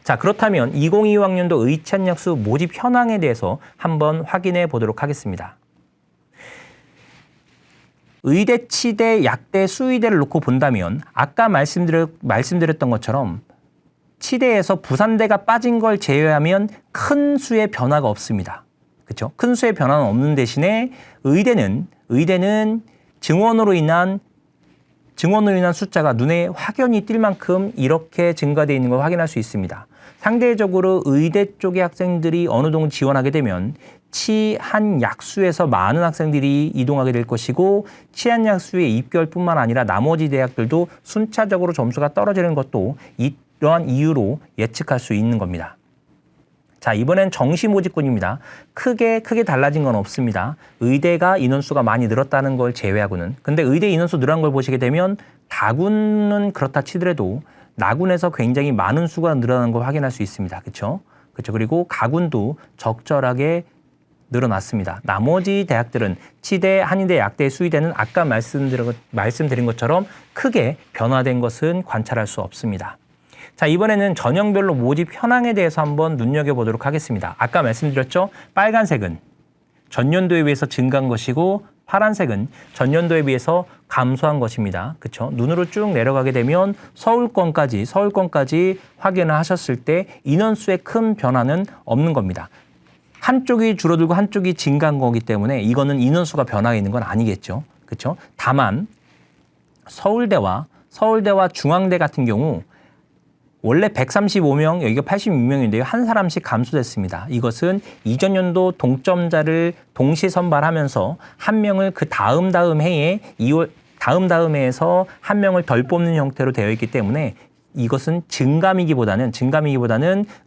자, 그렇다면 2025학년도 의찬약수 모집 현황에 대해서 한번 확인해 보도록 하겠습니다. 의대, 치대, 약대, 수의대를 놓고 본다면 아까 말씀드렸던 것처럼 치대에서 부산대가 빠진 걸 제외하면 큰 수의 변화가 없습니다. 그렇죠? 큰 수의 변화는 없는 대신에 의대는 증원으로 인한 숫자가 눈에 확연히 띌 만큼 이렇게 증가되어 있는 걸 확인할 수 있습니다. 상대적으로 의대 쪽의 학생들이 어느 정도 지원하게 되면 치한약수에서 많은 학생들이 이동하게 될 것이고 치한약수의 입결뿐만 아니라 나머지 대학들도 순차적으로 점수가 떨어지는 것도 이러한 이유로 예측할 수 있는 겁니다. 자, 이번엔 정시 모집군입니다. 크게 달라진 건 없습니다. 의대가 인원수가 많이 늘었다는 걸 제외하고는. 근데 의대 인원수 늘어난 걸 보시게 되면 다군은 그렇다 치더라도 나군에서 굉장히 많은 수가 늘어나는 걸 확인할 수 있습니다. 그렇죠? 그리고 가군도 적절하게 늘어났습니다. 나머지 대학들은 치대, 한의대, 약대, 수의대는 아까 말씀드린 것처럼 크게 변화된 것은 관찰할 수 없습니다. 자, 이번에는 전형별로 모집 현황에 대해서 한번 눈여겨보도록 하겠습니다. 아까 말씀드렸죠? 빨간색은 전년도에 비해서 증가한 것이고 파란색은 전년도에 비해서 감소한 것입니다. 그렇죠? 눈으로 쭉 내려가게 되면 서울권까지 확인을 하셨을 때 인원수의 큰 변화는 없는 겁니다. 한쪽이 줄어들고 한쪽이 증가한 거기 때문에 이거는 인원수가 변화가 있는 건 아니겠죠. 그렇죠? 다만 서울대와 중앙대 같은 경우 원래 135명, 여기가 86명인데요. 한 사람씩 감소됐습니다. 이것은 이전 연도 동점자를 동시 선발하면서 한 명을 그 다음 해에 다음 해에서 한 명을 덜 뽑는 형태로 되어 있기 때문에 이것은 증감이기보다는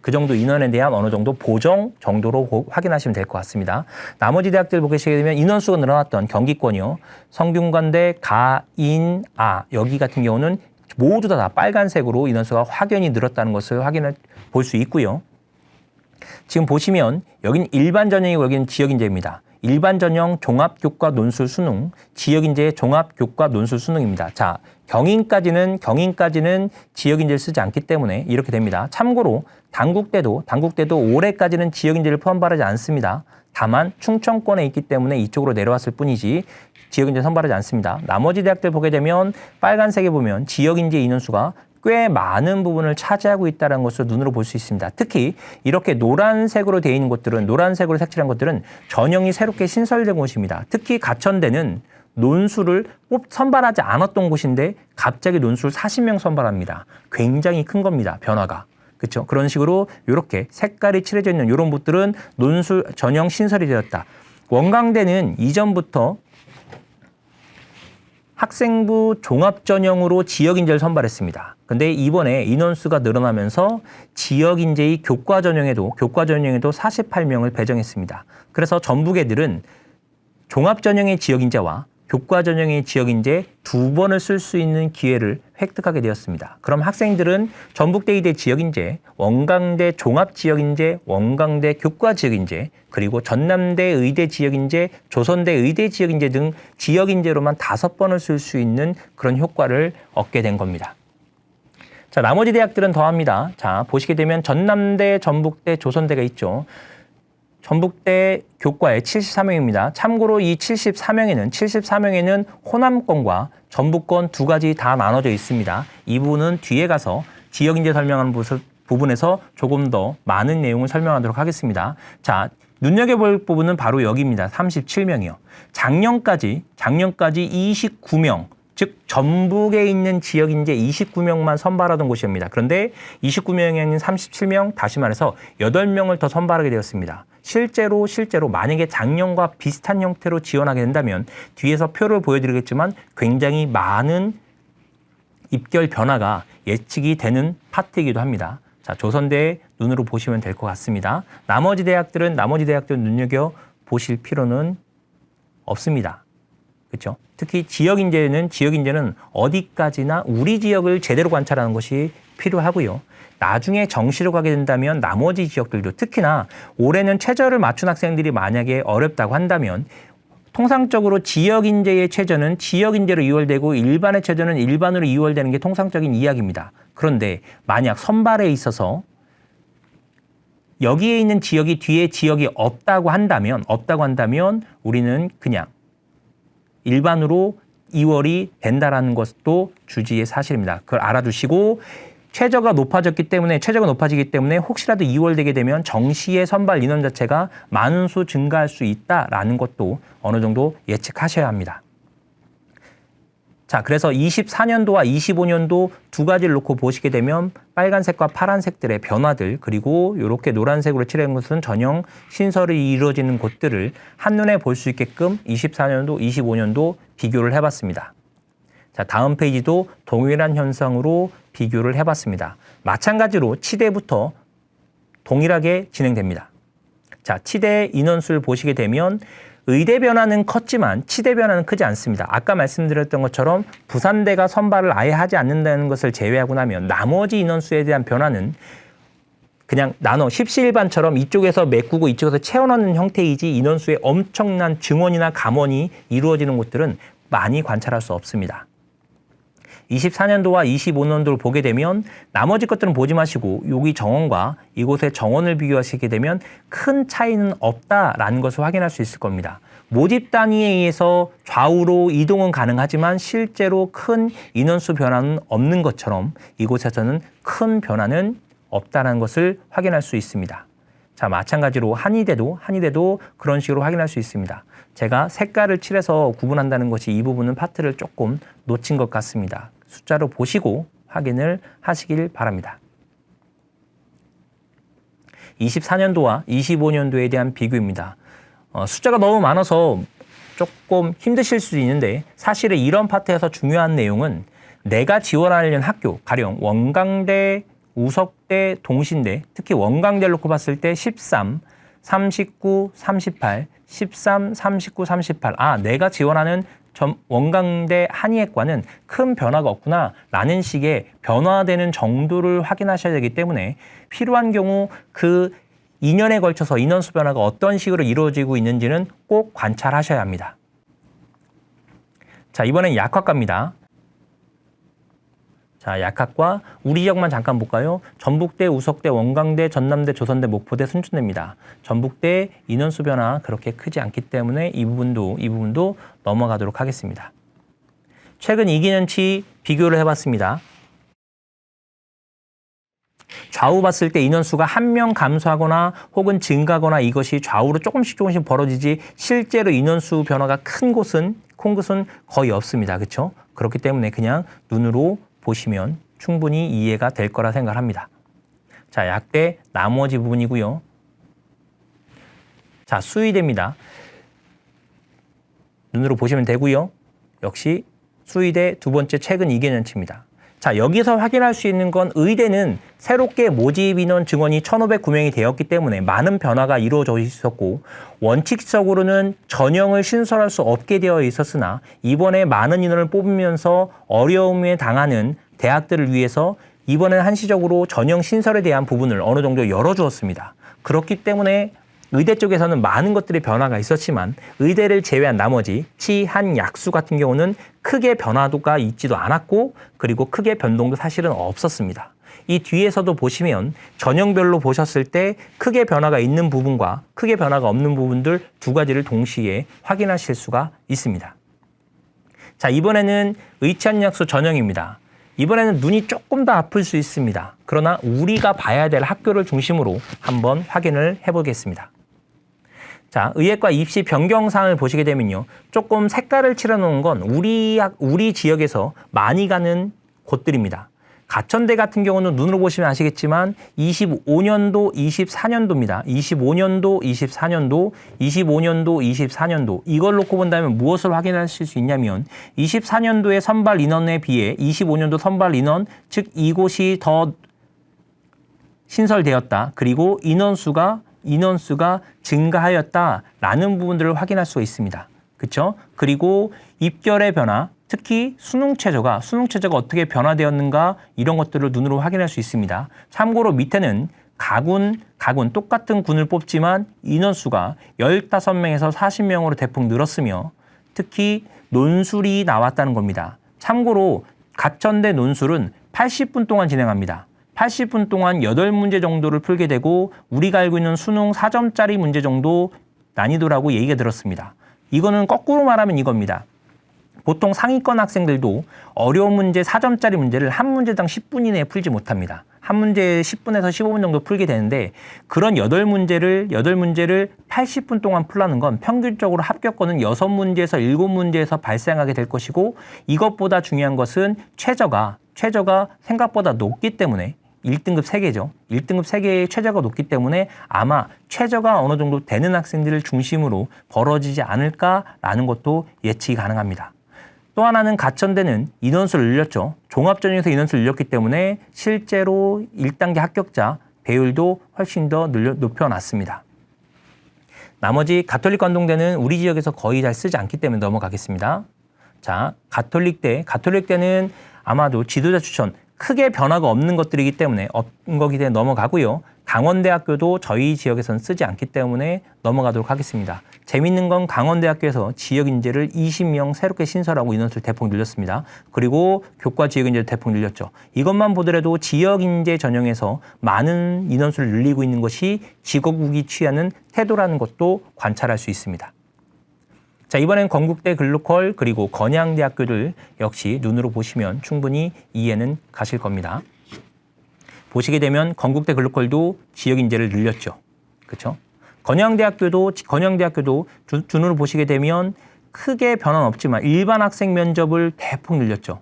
그 정도 인원에 대한 어느 정도 보정 정도로 확인하시면 될 것 같습니다. 나머지 대학들 보시게 되면 인원수가 늘어났던 경기권이요. 성균관대, 가인, 여기 같은 경우는 모두 다 빨간색으로 인원수가 확연히 늘었다는 것을 볼 수 있고요. 지금 보시면 여기는 일반 전형이고 여기는 지역 인재입니다. 일반 전형 종합교과 논술 수능, 지역 인재 종합교과 논술 수능입니다. 자, 경인까지는 지역 인재를 쓰지 않기 때문에 이렇게 됩니다. 참고로 단국대도 올해까지는 지역 인재를 선발하지 않습니다. 다만 충청권에 있기 때문에 이쪽으로 내려왔을 뿐이지 지역인재 선발하지 않습니다. 나머지 대학들 보게 되면 빨간색에 보면 지역인재 인원수가 꽤 많은 부분을 차지하고 있다는 것을 눈으로 볼 수 있습니다. 특히 이렇게 노란색으로 되어 있는 곳들은, 노란색으로 색칠한 것들은 전형이 새롭게 신설된 곳입니다. 특히 가천대는 논술을 선발하지 않았던 곳인데 갑자기 논술 40명 선발합니다. 굉장히 큰 겁니다. 변화가. 그렇죠? 그런 식으로 이렇게 색깔이 칠해져 있는 이런 곳들은 논술 전형 신설이 되었다. 원광대는 이전부터 학생부 종합전형으로 지역인재를 선발했습니다. 근데 이번에 인원수가 늘어나면서 지역인재의 교과전형에도 48명을 배정했습니다. 그래서 전북애들은 종합전형의 지역인재와 교과전형의 지역인재 두 번을 쓸 수 있는 기회를 획득하게 되었습니다. 그럼 학생들은 전북대 의대 지역인재, 원광대 종합지역인재, 원광대 교과지역인재, 그리고 전남대 의대 지역인재, 조선대 의대 지역인재 등 지역인재로만 5번을 쓸 수 있는 그런 효과를 얻게 된 겁니다. 자, 나머지 대학들은 더합니다. 자, 보시게 되면 전남대, 전북대, 조선대가 있죠. 전북대 교과에 74명입니다. 참고로 이 74명에는 호남권과 전북권 두 가지 다 나눠져 있습니다. 이 부분은 뒤에 가서 지역인재 설명하는 부분에서 조금 더 많은 내용을 설명하도록 하겠습니다. 자, 눈여겨볼 부분은 바로 여기입니다. 37명이요. 작년까지 29명, 즉 전북에 있는 지역인재 29명만 선발하던 곳입니다. 그런데 29명이 아닌 37명, 다시 말해서 8명을 더 선발하게 되었습니다. 실제로 만약에 작년과 비슷한 형태로 지원하게 된다면 뒤에서 표를 보여드리겠지만 굉장히 많은 입결 변화가 예측이 되는 파트이기도 합니다. 자, 조선대 눈으로 보시면 될 것 같습니다. 나머지 대학들은 눈여겨보실 필요는 없습니다. 그렇죠? 특히 지역인재는 어디까지나 우리 지역을 제대로 관찰하는 것이 필요하고요. 나중에 정시로 가게 된다면 나머지 지역들도 특히나 올해는 최저를 맞춘 학생들이 만약에 어렵다고 한다면 통상적으로 지역인재의 최저는 지역인재로 이월되고 일반의 최저는 일반으로 이월되는 게 통상적인 이야기입니다. 그런데 만약 선발에 있어서 여기에 있는 지역이 뒤에 지역이 없다고 한다면 우리는 그냥 일반으로 2월이 된다라는 것도 주지의 사실입니다. 그걸 알아두시고 최저가 높아지기 때문에 혹시라도 2월 되게 되면 정시의 선발 인원 자체가 많은 수 증가할 수 있다라는 것도 어느 정도 예측하셔야 합니다. 자, 그래서 24년도와 25년도 두 가지를 놓고 보시게 되면 빨간색과 파란색들의 변화들, 그리고 이렇게 노란색으로 칠한 것은 전형 신설이 이루어지는 곳들을 한눈에 볼 수 있게끔 24년도, 25년도 비교를 해봤습니다. 자, 다음 페이지도 동일한 현상으로 비교를 해봤습니다. 마찬가지로 치대부터 동일하게 진행됩니다. 자, 치대 인원수를 보시게 되면 의대 변화는 컸지만 치대 변화는 크지 않습니다. 아까 말씀드렸던 것처럼 부산대가 선발을 아예 하지 않는다는 것을 제외하고 나면 나머지 인원수에 대한 변화는 그냥 나눠 십시일반처럼 이쪽에서 메꾸고 이쪽에서 채워넣는 형태이지 인원수의 엄청난 증원이나 감원이 이루어지는 곳들은 많이 관찰할 수 없습니다. 24년도와 25년도를 보게 되면 나머지 것들은 보지 마시고 여기 정원과 이곳의 정원을 비교하시게 되면 큰 차이는 없다라는 것을 확인할 수 있을 겁니다. 모집 단위에 의해서 좌우로 이동은 가능하지만 실제로 큰 인원수 변화는 없는 것처럼 이곳에서는 큰 변화는 없다는 것을 확인할 수 있습니다. 자, 마찬가지로 한의대도 그런 식으로 확인할 수 있습니다. 제가 색깔을 칠해서 구분한다는 것이 이 부분은 파트를 조금 놓친 것 같습니다. 숫자로 보시고 확인을 하시길 바랍니다. 24년도와 25년도에 대한 비교입니다. 숫자가 너무 많아서 조금 힘드실 수도 있는데 사실은 이런 파트에서 중요한 내용은 내가 지원하려는 학교, 가령 원광대, 우석대, 동신대, 특히 원광대를 놓고 봤을 때 13, 39, 38, 13, 39, 38. 내가 지원하는 원광대 한의학과는 큰 변화가 없구나 라는 식의 변화되는 정도를 확인하셔야 되기 때문에 필요한 경우 그 2년에 걸쳐서 인원수 변화가 어떤 식으로 이루어지고 있는지는 꼭 관찰하셔야 합니다. 자, 이번엔 약학과입니다. 자, 약학과 우리 지역만 잠깐 볼까요? 전북대, 우석대, 원광대, 전남대, 조선대, 목포대, 순천대입니다. 전북대 인원수 변화 그렇게 크지 않기 때문에 이 부분도 넘어가도록 하겠습니다. 최근 2기년치 비교를 해봤습니다. 좌우 봤을 때 인원수가 1명 감소하거나 혹은 증가하거나 이것이 좌우로 조금씩 벌어지지 실제로 인원수 변화가 큰 곳은 거의 없습니다. 그렇죠? 그렇기 때문에 그냥 눈으로 보시면 충분히 이해가 될 거라 생각합니다. 자, 약대 나머지 부분이고요. 자, 수의대입니다. 눈으로 보시면 되고요. 역시 수의대 두 번째 최근 2개년치입니다. 자, 여기서 확인할 수 있는 건 의대는 새롭게 모집 인원 증원이 1,509명이 되었기 때문에 많은 변화가 이루어져 있었고 원칙적으로는 전형을 신설할 수 없게 되어 있었으나 이번에 많은 인원을 뽑으면서 어려움에 당하는 대학들을 위해서 이번엔 한시적으로 전형 신설에 대한 부분을 어느 정도 열어주었습니다. 그렇기 때문에 의대 쪽에서는 많은 것들이 변화가 있었지만 의대를 제외한 나머지 치, 한, 약수 같은 경우는 크게 변화도가 있지도 않았고 그리고 크게 변동도 사실은 없었습니다. 이 뒤에서도 보시면 전형별로 보셨을 때 크게 변화가 있는 부분과 크게 변화가 없는 부분들 두 가지를 동시에 확인하실 수가 있습니다. 자, 이번에는 의치한약수 전형입니다. 이번에는 눈이 조금 더 아플 수 있습니다. 그러나 우리가 봐야 될 학교를 중심으로 한번 확인을 해보겠습니다. 자, 의예과 입시 변경사항을 보시게 되면요. 조금 색깔을 칠해놓은 건 우리 지역에서 많이 가는 곳들입니다. 가천대 같은 경우는 눈으로 보시면 아시겠지만 25년도, 24년도입니다. 25년도, 24년도, 25년도, 24년도 이걸 놓고 본다면 무엇을 확인하실 수 있냐면 24년도의 선발 인원에 비해 25년도 선발 인원, 즉 이곳이 더 신설되었다. 그리고 인원수가 증가하였다라는 부분들을 확인할 수가 있습니다. 그렇죠? 그리고 입결의 변화, 특히 수능 최저가 어떻게 변화되었는가 이런 것들을 눈으로 확인할 수 있습니다. 참고로 밑에는 가군 똑같은 군을 뽑지만 인원수가 15명에서 40명으로 대폭 늘었으며 특히 논술이 나왔다는 겁니다. 참고로 가천대 논술은 80분 동안 진행합니다. 80분 동안 8문제 정도를 풀게 되고 우리가 알고 있는 수능 4점짜리 문제 정도 난이도라고 얘기가 들었습니다. 이거는 거꾸로 말하면 이겁니다. 보통 상위권 학생들도 어려운 문제 4점짜리 문제를 한 문제당 10분 이내에 풀지 못합니다. 한 문제에 10분에서 15분 정도 풀게 되는데 그런 8문제를 80분 동안 풀라는 건 평균적으로 합격권은 6문제에서 7문제에서 발생하게 될 것이고 이것보다 중요한 것은 최저가 생각보다 높기 때문에 1등급 3개죠. 1등급 3개의 최저가 높기 때문에 아마 최저가 어느 정도 되는 학생들을 중심으로 벌어지지 않을까라는 것도 예측이 가능합니다. 또 하나는 가천대는 인원수를 늘렸죠. 종합전형에서 인원수를 늘렸기 때문에 실제로 1단계 합격자 배율도 훨씬 더 높여놨습니다. 나머지 가톨릭 관동대는 우리 지역에서 거의 잘 쓰지 않기 때문에 넘어가겠습니다. 자, 가톨릭대는 아마도 지도자 추천 크게 변화가 없는 것들이기 때문에 넘어가고요. 강원대학교도 저희 지역에서는 쓰지 않기 때문에 넘어가도록 하겠습니다. 재밌는 건 강원대학교에서 지역인재를 20명 새롭게 신설하고 인원수를 대폭 늘렸습니다. 그리고 교과 지역인재를 대폭 늘렸죠. 이것만 보더라도 지역인재 전형에서 많은 인원수를 늘리고 있는 것이 지거국이 취하는 태도라는 것도 관찰할 수 있습니다. 자, 이번엔 건국대 글로컬 그리고 건양대학교를 역시 눈으로 보시면 충분히 이해는 가실 겁니다. 보시게 되면 건국대 글로컬도 지역 인재를 늘렸죠. 그렇죠? 건양대학교도 눈으로 보시게 되면 크게 변화는 없지만 일반 학생 면접을 대폭 늘렸죠.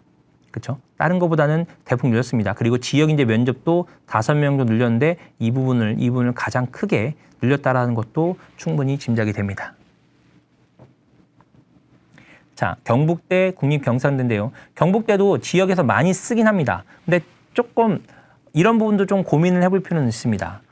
그렇죠? 다른 것보다는 대폭 늘렸습니다. 그리고 지역 인재 면접도 5명 정도 늘렸는데 이 부분을 가장 크게 늘렸다라는 것도 충분히 짐작이 됩니다. 자, 경북대 국립경상대인데요. 경북대도 지역에서 많이 쓰긴 합니다. 근데 조금 이런 부분도 좀 고민을 해볼 필요는 있습니다.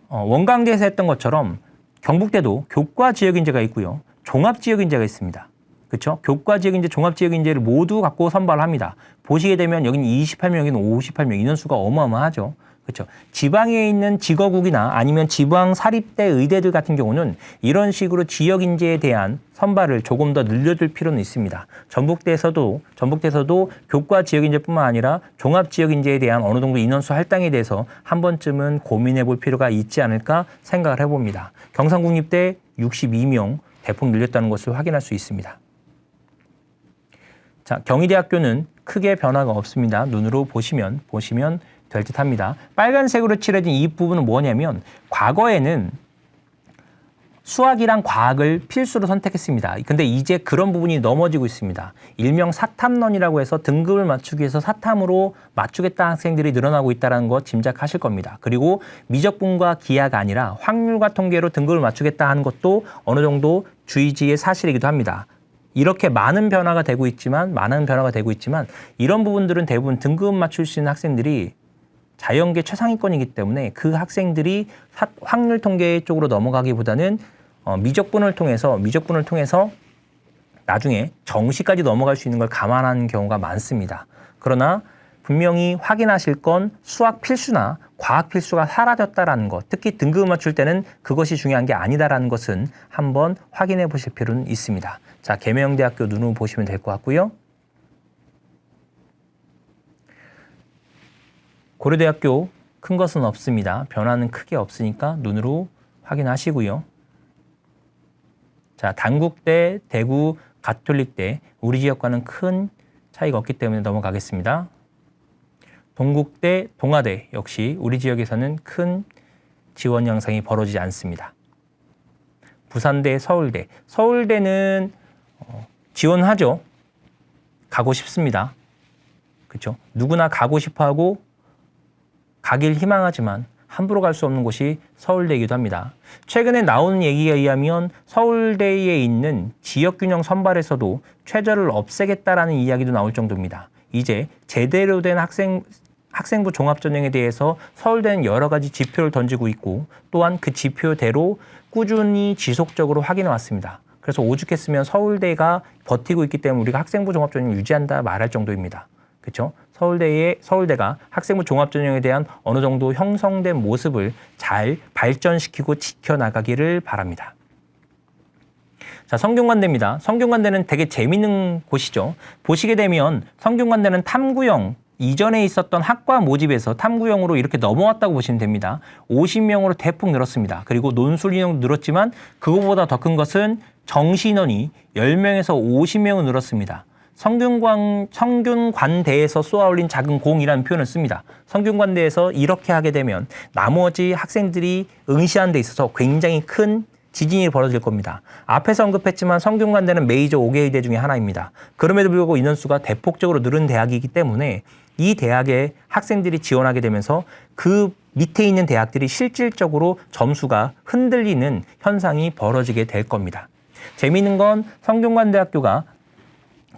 원광대에서 했던 것처럼 경북대도 교과 지역인재가 있고요. 종합지역인재가 있습니다. 그렇죠? 교과 지역인재, 종합지역인재를 모두 갖고 선발을 합니다. 보시게 되면 여기는 28명, 여기는 58명, 인원수가 어마어마하죠. 그렇죠. 지방에 있는 지거국이나 아니면 지방 사립대 의대들 같은 경우는 이런 식으로 지역 인재에 대한 선발을 조금 더 늘려줄 필요는 있습니다. 전북대에서도 교과 지역 인재뿐만 아니라 종합 지역 인재에 대한 어느 정도 인원수 할당에 대해서 한 번쯤은 고민해 볼 필요가 있지 않을까 생각을 해봅니다. 경상국립대 62명 대폭 늘렸다는 것을 확인할 수 있습니다. 자, 경희대학교는 크게 변화가 없습니다. 눈으로 보시면 될 듯합니다. 빨간색으로 칠해진 이 부분은 뭐냐면 과거에는 수학이랑 과학을 필수로 선택했습니다. 근데 이제 그런 부분이 넘어지고 있습니다. 일명 사탐론이라고 해서 등급을 맞추기 위해서 사탐으로 맞추겠다는 학생들이 늘어나고 있다는 거 짐작하실 겁니다. 그리고 미적분과 기하가 아니라 확률과 통계로 등급을 맞추겠다 하는 것도 어느 정도 주의지의 사실이기도 합니다. 이렇게 많은 변화가 되고 있지만 이런 부분들은 대부분 등급 맞출 수 있는 학생들이 자연계 최상위권이기 때문에 그 학생들이 확률 통계 쪽으로 넘어가기보다는 미적분을 통해서 나중에 정시까지 넘어갈 수 있는 걸 감안하는 경우가 많습니다. 그러나 분명히 확인하실 건 수학 필수나 과학 필수가 사라졌다라는 것, 특히 등급 맞출 때는 그것이 중요한 게 아니다라는 것은 한번 확인해 보실 필요는 있습니다. 자, 계명대학교 눈으로 보시면 될 것 같고요. 고려대학교 큰 것은 없습니다. 변화는 크게 없으니까 눈으로 확인하시고요. 자, 단국대, 대구, 가톨릭대 우리 지역과는 큰 차이가 없기 때문에 넘어가겠습니다. 동국대, 동아대 역시 우리 지역에서는 큰 지원 양상이 벌어지지 않습니다. 부산대, 서울대. 서울대는 지원하죠. 가고 싶습니다. 그렇죠? 누구나 가고 싶어하고 가길 희망하지만 함부로 갈 수 없는 곳이 서울대이기도 합니다. 최근에 나오는 얘기에 의하면 서울대에 있는 지역균형 선발에서도 최저를 없애겠다라는 이야기도 나올 정도입니다. 이제 제대로 된 학생부 종합전형에 대해서 서울대는 여러 가지 지표를 던지고 있고 또한 그 지표대로 꾸준히 지속적으로 확인해 왔습니다. 그래서 오죽했으면 서울대가 버티고 있기 때문에 우리가 학생부 종합전형을 유지한다 말할 정도입니다. 그렇죠? 서울대가 학생부 종합전형에 대한 어느 정도 형성된 모습을 잘 발전시키고 지켜나가기를 바랍니다. 자, 성균관대입니다. 성균관대는 되게 재밌는 곳이죠. 보시게 되면 성균관대는 탐구형 이전에 있었던 학과 모집에서 탐구형으로 이렇게 넘어왔다고 보시면 됩니다. 50명으로 대폭 늘었습니다. 그리고 논술 인원도 늘었지만 그거보다 더 큰 것은 정시 인원이 10명에서 50명은 늘었습니다. 성균관대에서 쏘아올린 작은 공이라는 표현을 씁니다. 성균관대에서 이렇게 하게 되면 나머지 학생들이 응시하는 데 있어서 굉장히 큰 지진이 벌어질 겁니다. 앞에서 언급했지만 성균관대는 메이저 5개 의대 중에 하나입니다. 그럼에도 불구하고 인원수가 대폭적으로 늘은 대학이기 때문에 이 대학에 학생들이 지원하게 되면서 그 밑에 있는 대학들이 실질적으로 점수가 흔들리는 현상이 벌어지게 될 겁니다. 재미있는 건 성균관대학교가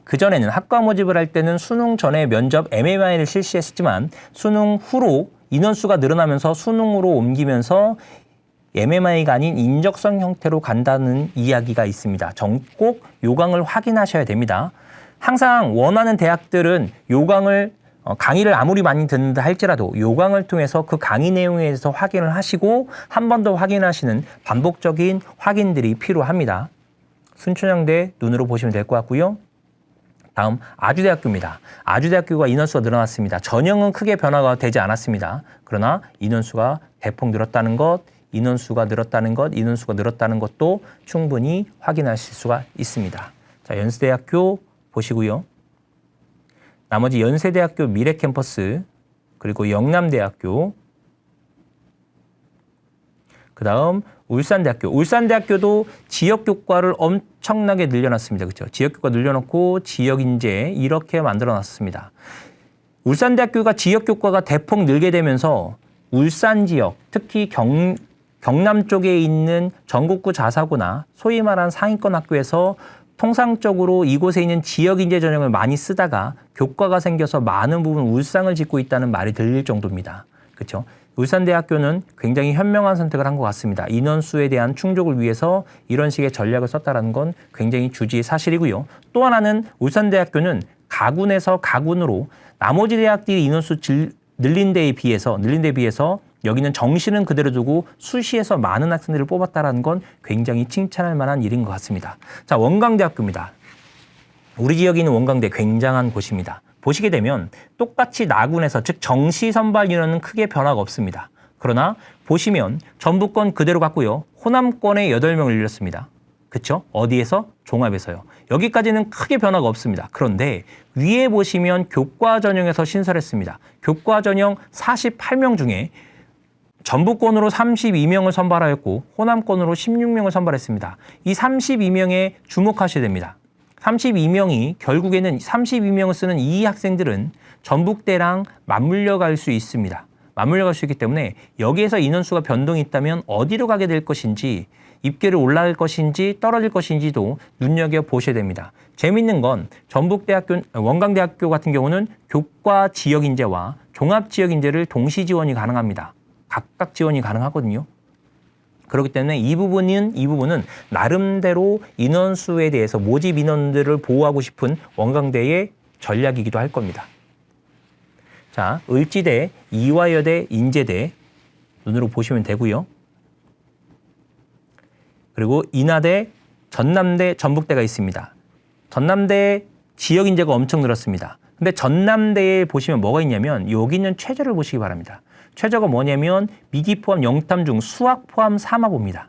그전에는 학과 모집을 할 때는 수능 전에 면접 MMI를 실시했지만 수능 후로 인원수가 늘어나면서 수능으로 옮기면서 MMI가 아닌 인적성 형태로 간다는 이야기가 있습니다. 꼭 요강을 확인하셔야 됩니다. 항상 원하는 대학들은 요강을 강의를 아무리 많이 듣는다 할지라도 요강을 통해서 그 강의 내용에 대해서 확인을 하시고 한 번 더 확인하시는 반복적인 확인들이 필요합니다. 순천향대 눈으로 보시면 될 것 같고요. 다음 아주대학교입니다. 아주대학교가 인원수가 늘어났습니다. 전형은 크게 변화가 되지 않았습니다. 그러나 인원수가 대폭 늘었다는 것, 인원수가 늘었다는 것도 충분히 확인하실 수가 있습니다. 자, 연세대학교 보시고요. 나머지 연세대학교 미래캠퍼스, 그리고 영남대학교, 그 다음 울산대학교. 울산대학교도 지역교과를 엄청나게 늘려놨습니다. 그렇죠? 지역교과 늘려놓고 지역인재 이렇게 만들어놨습니다. 울산대학교가 지역교과가 대폭 늘게 되면서 울산 지역, 특히 경남 쪽에 있는 전국구 자사고나 소위 말하는 상위권 학교에서 통상적으로 이곳에 있는 지역인재 전형을 많이 쓰다가 교과가 생겨서 많은 부분 울상을 짓고 있다는 말이 들릴 정도입니다. 그렇죠? 울산대학교는 굉장히 현명한 선택을 한 것 같습니다. 인원수에 대한 충족을 위해서 이런 식의 전략을 썼다는 건 굉장히 주지의 사실이고요. 또 하나는 울산대학교는 가군에서 가군으로 나머지 대학들이 인원수 늘린 데에 비해서 여기는 정시는 그대로 두고 수시에서 많은 학생들을 뽑았다는 건 굉장히 칭찬할 만한 일인 것 같습니다. 자, 원광대학교입니다. 우리 지역에 있는 원광대 굉장한 곳입니다. 보시게 되면 똑같이 나군에서 즉 정시 선발 인원은 크게 변화가 없습니다. 그러나 보시면 전북권 그대로 갔고요. 호남권에 8명을 늘렸습니다. 그렇죠? 어디에서? 종합에서요. 여기까지는 크게 변화가 없습니다. 그런데 위에 보시면 교과 전형에서 신설했습니다. 교과 전형 48명 중에 전북권으로 32명을 선발하였고 호남권으로 16명을 선발했습니다. 이 32명에 주목하셔야 됩니다. 32명이 결국에는 32명을 쓰는 이 학생들은 전북대랑 맞물려 갈 수 있습니다. 맞물려 갈 수 있기 때문에 여기에서 인원수가 변동이 있다면 어디로 가게 될 것인지 입계를 올라갈 것인지 떨어질 것인지도 눈여겨보셔야 됩니다. 재밌는 건 전북대학교, 원광대학교 같은 경우는 교과 지역인재와 종합지역인재를 동시 지원이 가능합니다. 각각 지원이 가능하거든요. 그렇기 때문에 이 부분은 나름대로 인원수에 대해서 모집 인원들을 보호하고 싶은 원광대의 전략이기도 할 겁니다. 자, 을지대, 이화여대, 인제대 눈으로 보시면 되고요. 그리고 인하대, 전남대, 전북대가 있습니다. 전남대 지역 인재가 엄청 늘었습니다. 근데 전남대에 보시면 뭐가 있냐면 여기 있는 최저를 보시기 바랍니다. 최저가 뭐냐면 미기 포함 영탐중 수학 포함 3화보입니다.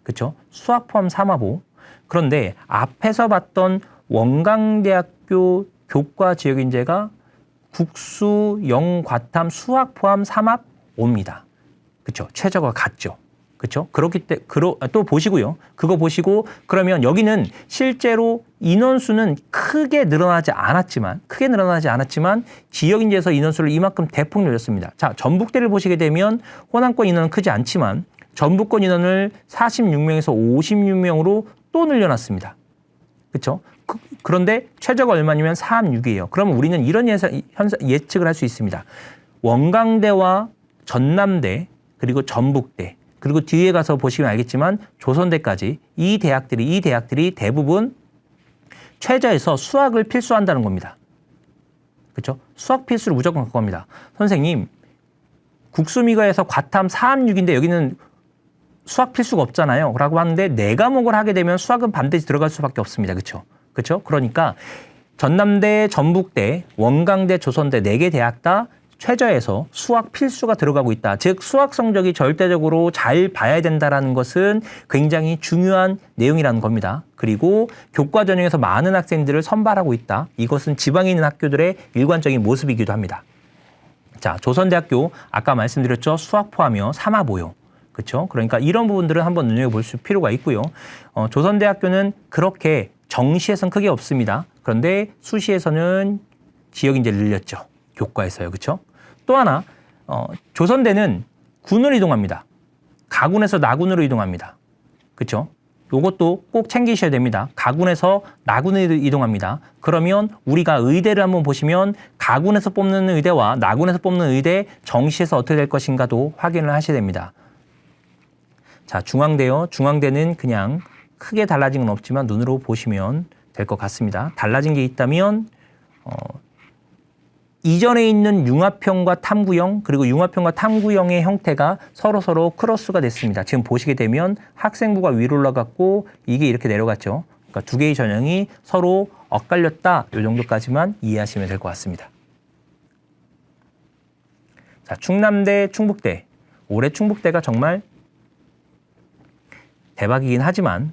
그렇죠? 수학 포함 3화보. 그런데 앞에서 봤던 원광대학교 교과 지역 인재가 국수, 영과탐, 수학 포함 3합 5입니다. 그렇죠? 최저가 같죠. 그렇죠? 그렇기 때문에 또 보시고요. 그거 보시고 그러면 여기는 실제로 인원수는 크게 늘어나지 않았지만 지역 인재에서 인원수를 이만큼 대폭 늘렸습니다. 자, 전북대를 보시게 되면 호남권 인원은 크지 않지만 전북권 인원을 46명에서 56명으로 또 늘려놨습니다. 그렇죠? 그런데 최저가 얼마냐면 46이에요. 그러면 우리는 이런 예측을 할 수 있습니다. 원광대와 전남대 그리고 전북대 그리고 뒤에 가서 보시면 알겠지만 조선대까지 이 대학들이 대부분 최저에서 수학을 필수한다는 겁니다. 그렇죠? 수학 필수를 무조건 갖고 갑니다. 선생님, 국수미가에서 과탐 4학년인데 여기는 수학 필수가 없잖아요. 라고 하는데 네 과목을 하게 되면 수학은 반드시 들어갈 수밖에 없습니다. 그렇죠? 그렇죠? 그러니까 전남대, 전북대, 원광대, 조선대 4개 대학 다 최저에서 수학 필수가 들어가고 있다. 즉 수학 성적이 절대적으로 잘 봐야 된다는 것은 굉장히 중요한 내용이라는 겁니다. 그리고 교과 전형에서 많은 학생들을 선발하고 있다. 이것은 지방에 있는 학교들의 일관적인 모습이기도 합니다. 자, 조선대학교 아까 말씀드렸죠. 수학 포함이요. 3화 모요. 그렇죠? 그러니까 이런 부분들은 한번 눈여겨볼 필요가 있고요. 조선대학교는 그렇게 정시에서는 크게 없습니다. 그런데 수시에서는 지역 인재를 늘렸죠. 교과에서요. 그렇죠? 또 하나 조선대는 군을 이동합니다. 가군에서 나군으로 이동합니다. 그렇죠? 이것도 꼭 챙기셔야 됩니다. 가군에서 나군으로 이동합니다. 그러면 우리가 의대를 한번 보시면 가군에서 뽑는 의대와 나군에서 뽑는 의대 정시에서 어떻게 될 것인가도 확인을 하셔야 됩니다. 자, 중앙대요. 중앙대는 그냥 크게 달라진 건 없지만 눈으로 보시면 될 것 같습니다. 달라진 게 있다면 이전에 있는 융합형과 탐구형 그리고 융합형과 탐구형의 형태가 서로 크로스가 됐습니다. 지금 보시게 되면 학생부가 위로 올라갔고 이게 이렇게 내려갔죠. 그러니까 두 개의 전형이 서로 엇갈렸다. 이 정도까지만 이해하시면 될 것 같습니다. 자, 충남대, 충북대. 올해 충북대가 정말 대박이긴 하지만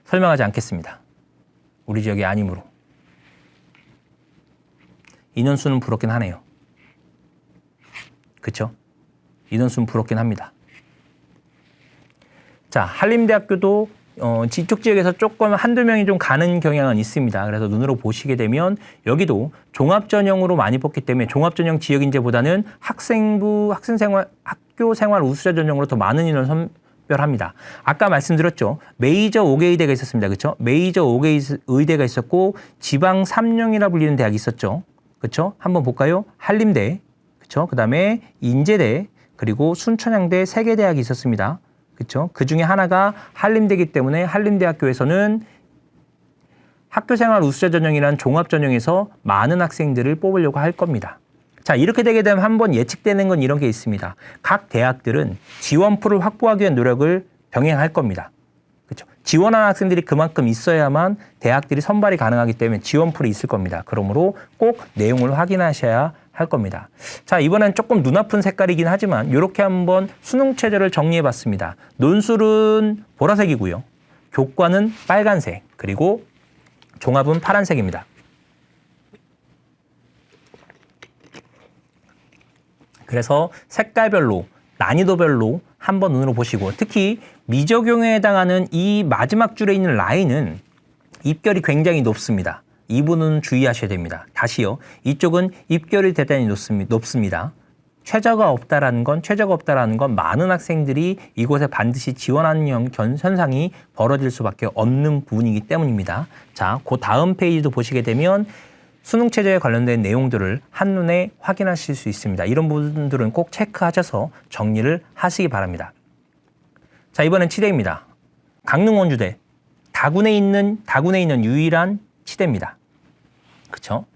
설명하지 않겠습니다. 우리 지역이 아니므로. 인원수는 부럽긴 하네요. 그렇죠? 인원수는 부럽긴 합니다. 자, 한림대학교도 이쪽 지역에서 조금 한두 명이 좀 가는 경향은 있습니다. 그래서 눈으로 보시게 되면 여기도 종합전형으로 많이 뽑기 때문에 종합전형 지역인재보다는 학교생활 우수자 전형으로 더 많은 인원을 선별합니다. 아까 말씀드렸죠. 메이저 5개 의대가 있었습니다. 그렇죠? 메이저 5개 의대가 있었고 지방 3령이라 불리는 대학이 있었죠. 그렇죠? 한번 볼까요? 한림대, 그렇죠? 그다음에 인제대, 그리고 순천향대 3개 대학이 있었습니다. 그렇죠? 그 중에 하나가 한림대이기 때문에 한림대학교에서는 학교생활 우수자 전형이라는 종합 전형에서 많은 학생들을 뽑으려고 할 겁니다. 자, 이렇게 되게 되면 한번 예측되는 건 이런 게 있습니다. 각 대학들은 지원풀을 확보하기 위한 노력을 병행할 겁니다. 그렇죠? 지원하는 학생들이 그만큼 있어야만 대학들이 선발이 가능하기 때문에 지원풀이 있을 겁니다. 그러므로 꼭 내용을 확인하셔야 할 겁니다. 자, 이번엔 조금 눈 아픈 색깔이긴 하지만 이렇게 한번 수능 체제를 정리해 봤습니다. 논술은 보라색이고요. 교과는 빨간색, 그리고 종합은 파란색입니다. 그래서 색깔별로, 난이도별로 한번 눈으로 보시고, 특히 미적용에 해당하는 이 마지막 줄에 있는 라인은 입결이 굉장히 높습니다. 이 부분은 주의하셔야 됩니다. 다시요. 이쪽은 입결이 대단히 높습니다. 최저가 없다라는 건 많은 학생들이 이곳에 반드시 지원하는 현상이 벌어질 수밖에 없는 부분이기 때문입니다. 자, 그 다음 페이지도 보시게 되면 수능 체제에 관련된 내용들을 한눈에 확인하실 수 있습니다. 이런 부분들은 꼭 체크하셔서 정리를 하시기 바랍니다. 자, 이번엔 치대입니다. 강릉 원주대, 다군에 있는 유일한 치대입니다. 그렇죠?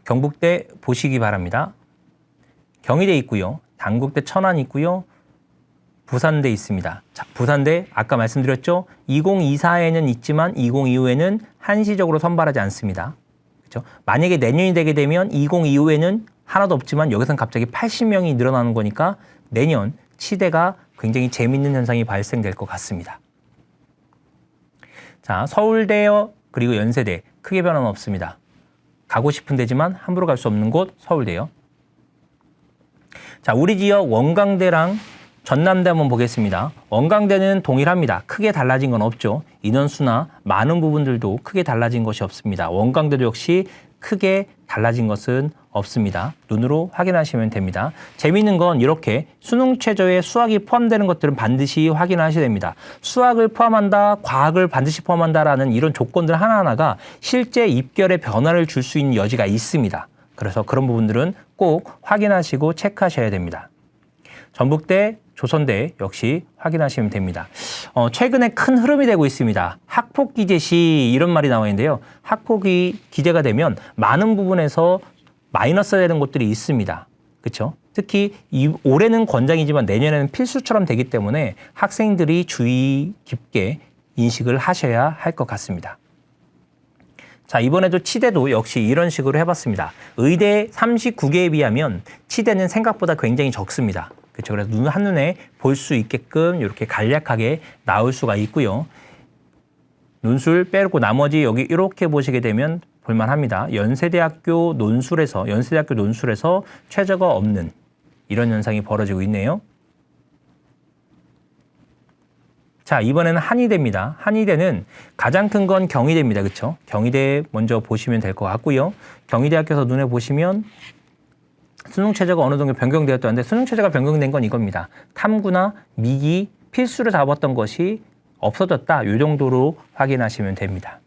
경북대 보시기 바랍니다. 경희대 있고요. 단국대 천안 있고요. 부산대 있습니다. 자, 부산대 아까 말씀드렸죠. 2024에는 있지만 2025에는 한시적으로 선발하지 않습니다. 그렇죠? 만약에 내년이 되게 되면 2025에는 하나도 없지만 여기서는 갑자기 80명이 늘어나는 거니까 내년 치대가 굉장히 재밌는 현상이 발생될 것 같습니다. 자, 서울대요. 그리고 연세대 크게 변화는 없습니다. 가고 싶은 데지만 함부로 갈 수 없는 곳 서울대요. 자, 우리 지역 원광대랑 전남대 한번 보겠습니다. 원광대는 동일합니다. 크게 달라진 건 없죠. 인원수나 많은 부분들도 크게 달라진 것이 없습니다. 원광대도 역시 크게 달라진 것은 없습니다. 눈으로 확인하시면 됩니다. 재미있는 건 이렇게 수능 최저에 수학이 포함되는 것들은 반드시 확인하셔야 됩니다. 수학을 포함한다, 과학을 반드시 포함한다라는 이런 조건들 하나하나가 실제 입결에 변화를 줄 수 있는 여지가 있습니다. 그래서 그런 부분들은 꼭 확인하시고 체크하셔야 됩니다. 전북대, 조선대 역시 확인하시면 됩니다. 최근에 큰 흐름이 되고 있습니다. 학폭 기재 시 이런 말이 나와 있는데요. 학폭이 기재가 되면 많은 부분에서 마이너스 되는 것들이 있습니다. 그렇죠? 특히 올해는 권장이지만 내년에는 필수처럼 되기 때문에 학생들이 주의 깊게 인식을 하셔야 할 것 같습니다. 자, 이번에도 치대도 역시 이런 식으로 해봤습니다. 의대 39개에 비하면 치대는 생각보다 굉장히 적습니다. 그렇죠. 그래서 눈 한눈에 볼 수 있게끔 이렇게 간략하게 나올 수가 있고요. 논술 빼고 나머지 여기 이렇게 보시게 되면 볼만합니다. 연세대학교 논술에서 최저가 없는 이런 현상이 벌어지고 있네요. 자, 이번에는 한의대입니다. 한의대는 가장 큰 건 경희대입니다. 그렇죠? 경희대 먼저 보시면 될 것 같고요. 경희대학교에서 눈에 보시면 수능 체제가 어느 정도 변경되었다는데 수능 체제가 변경된 건 이겁니다. 탐구나 미기 필수로 잡았던 것이 없어졌다. 이 정도로 확인하시면 됩니다.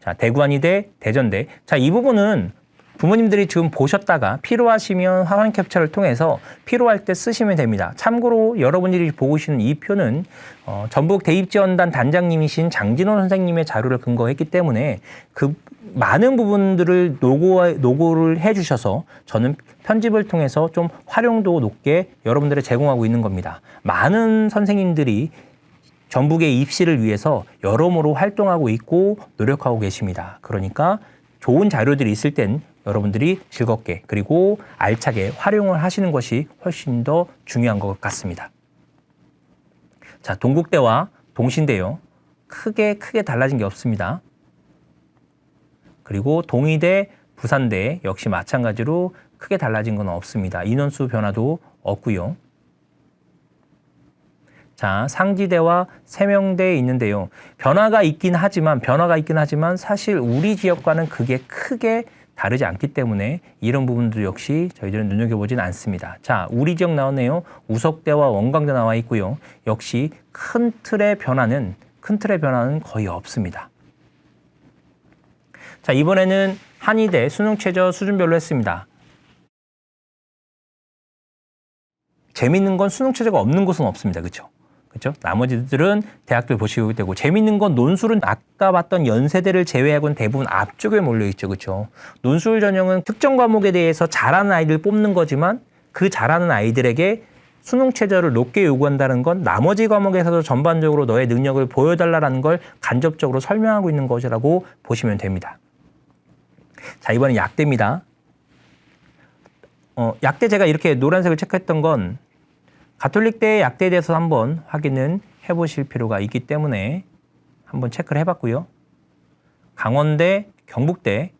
자, 대구한의대, 대전대. 자, 이 부분은 부모님들이 지금 보셨다가 필요하시면 화면 캡처를 통해서 필요할 때 쓰시면 됩니다. 참고로 여러분들이 보고 계시는 이 표는 전북 대입지원단 단장님이신 장진원 선생님의 자료를 근거했기 때문에 그 많은 부분들을 노고를 해주셔서 저는 편집을 통해서 좀 활용도 높게 여러분들에 제공하고 있는 겁니다. 많은 선생님들이 전북의 입시를 위해서 여러모로 활동하고 있고 노력하고 계십니다. 그러니까 좋은 자료들이 있을 땐 여러분들이 즐겁게 그리고 알차게 활용을 하시는 것이 훨씬 더 중요한 것 같습니다. 자, 동국대와 동신대요. 크게 달라진 게 없습니다. 그리고 동의대, 부산대 역시 마찬가지로 크게 달라진 건 없습니다. 인원수 변화도 없고요. 자, 상지대와 세명대에 있는데요. 변화가 있긴 하지만 사실 우리 지역과는 그게 크게 다르지 않기 때문에 이런 부분도 역시 저희들은 눈여겨보진 않습니다. 자, 우리 지역 나오네요. 우석대와 원광대 나와 있고요. 역시 큰 틀의 변화는 거의 없습니다. 자, 이번에는 한의대 수능 최저 수준별로 했습니다. 재밌는 건 수능 최저가 없는 곳은 없습니다. 그렇죠? 그렇죠? 나머지들은 대학들 보시게 되고 재밌는 건 논술은 아까 봤던 연세대를 제외하고는 대부분 앞쪽에 몰려 있죠. 그렇죠? 논술 전형은 특정 과목에 대해서 잘하는 아이들 뽑는 거지만 그 잘하는 아이들에게 수능 최저를 높게 요구한다는 건 나머지 과목에서도 전반적으로 너의 능력을 보여달라는 걸 간접적으로 설명하고 있는 것이라고 보시면 됩니다. 자, 이번엔 약대입니다. 약대 제가 이렇게 노란색을 체크했던 건 가톨릭대 약대에 대해서 한번 확인은 해보실 필요가 있기 때문에 한번 체크를 해봤고요. 강원대, 경북대,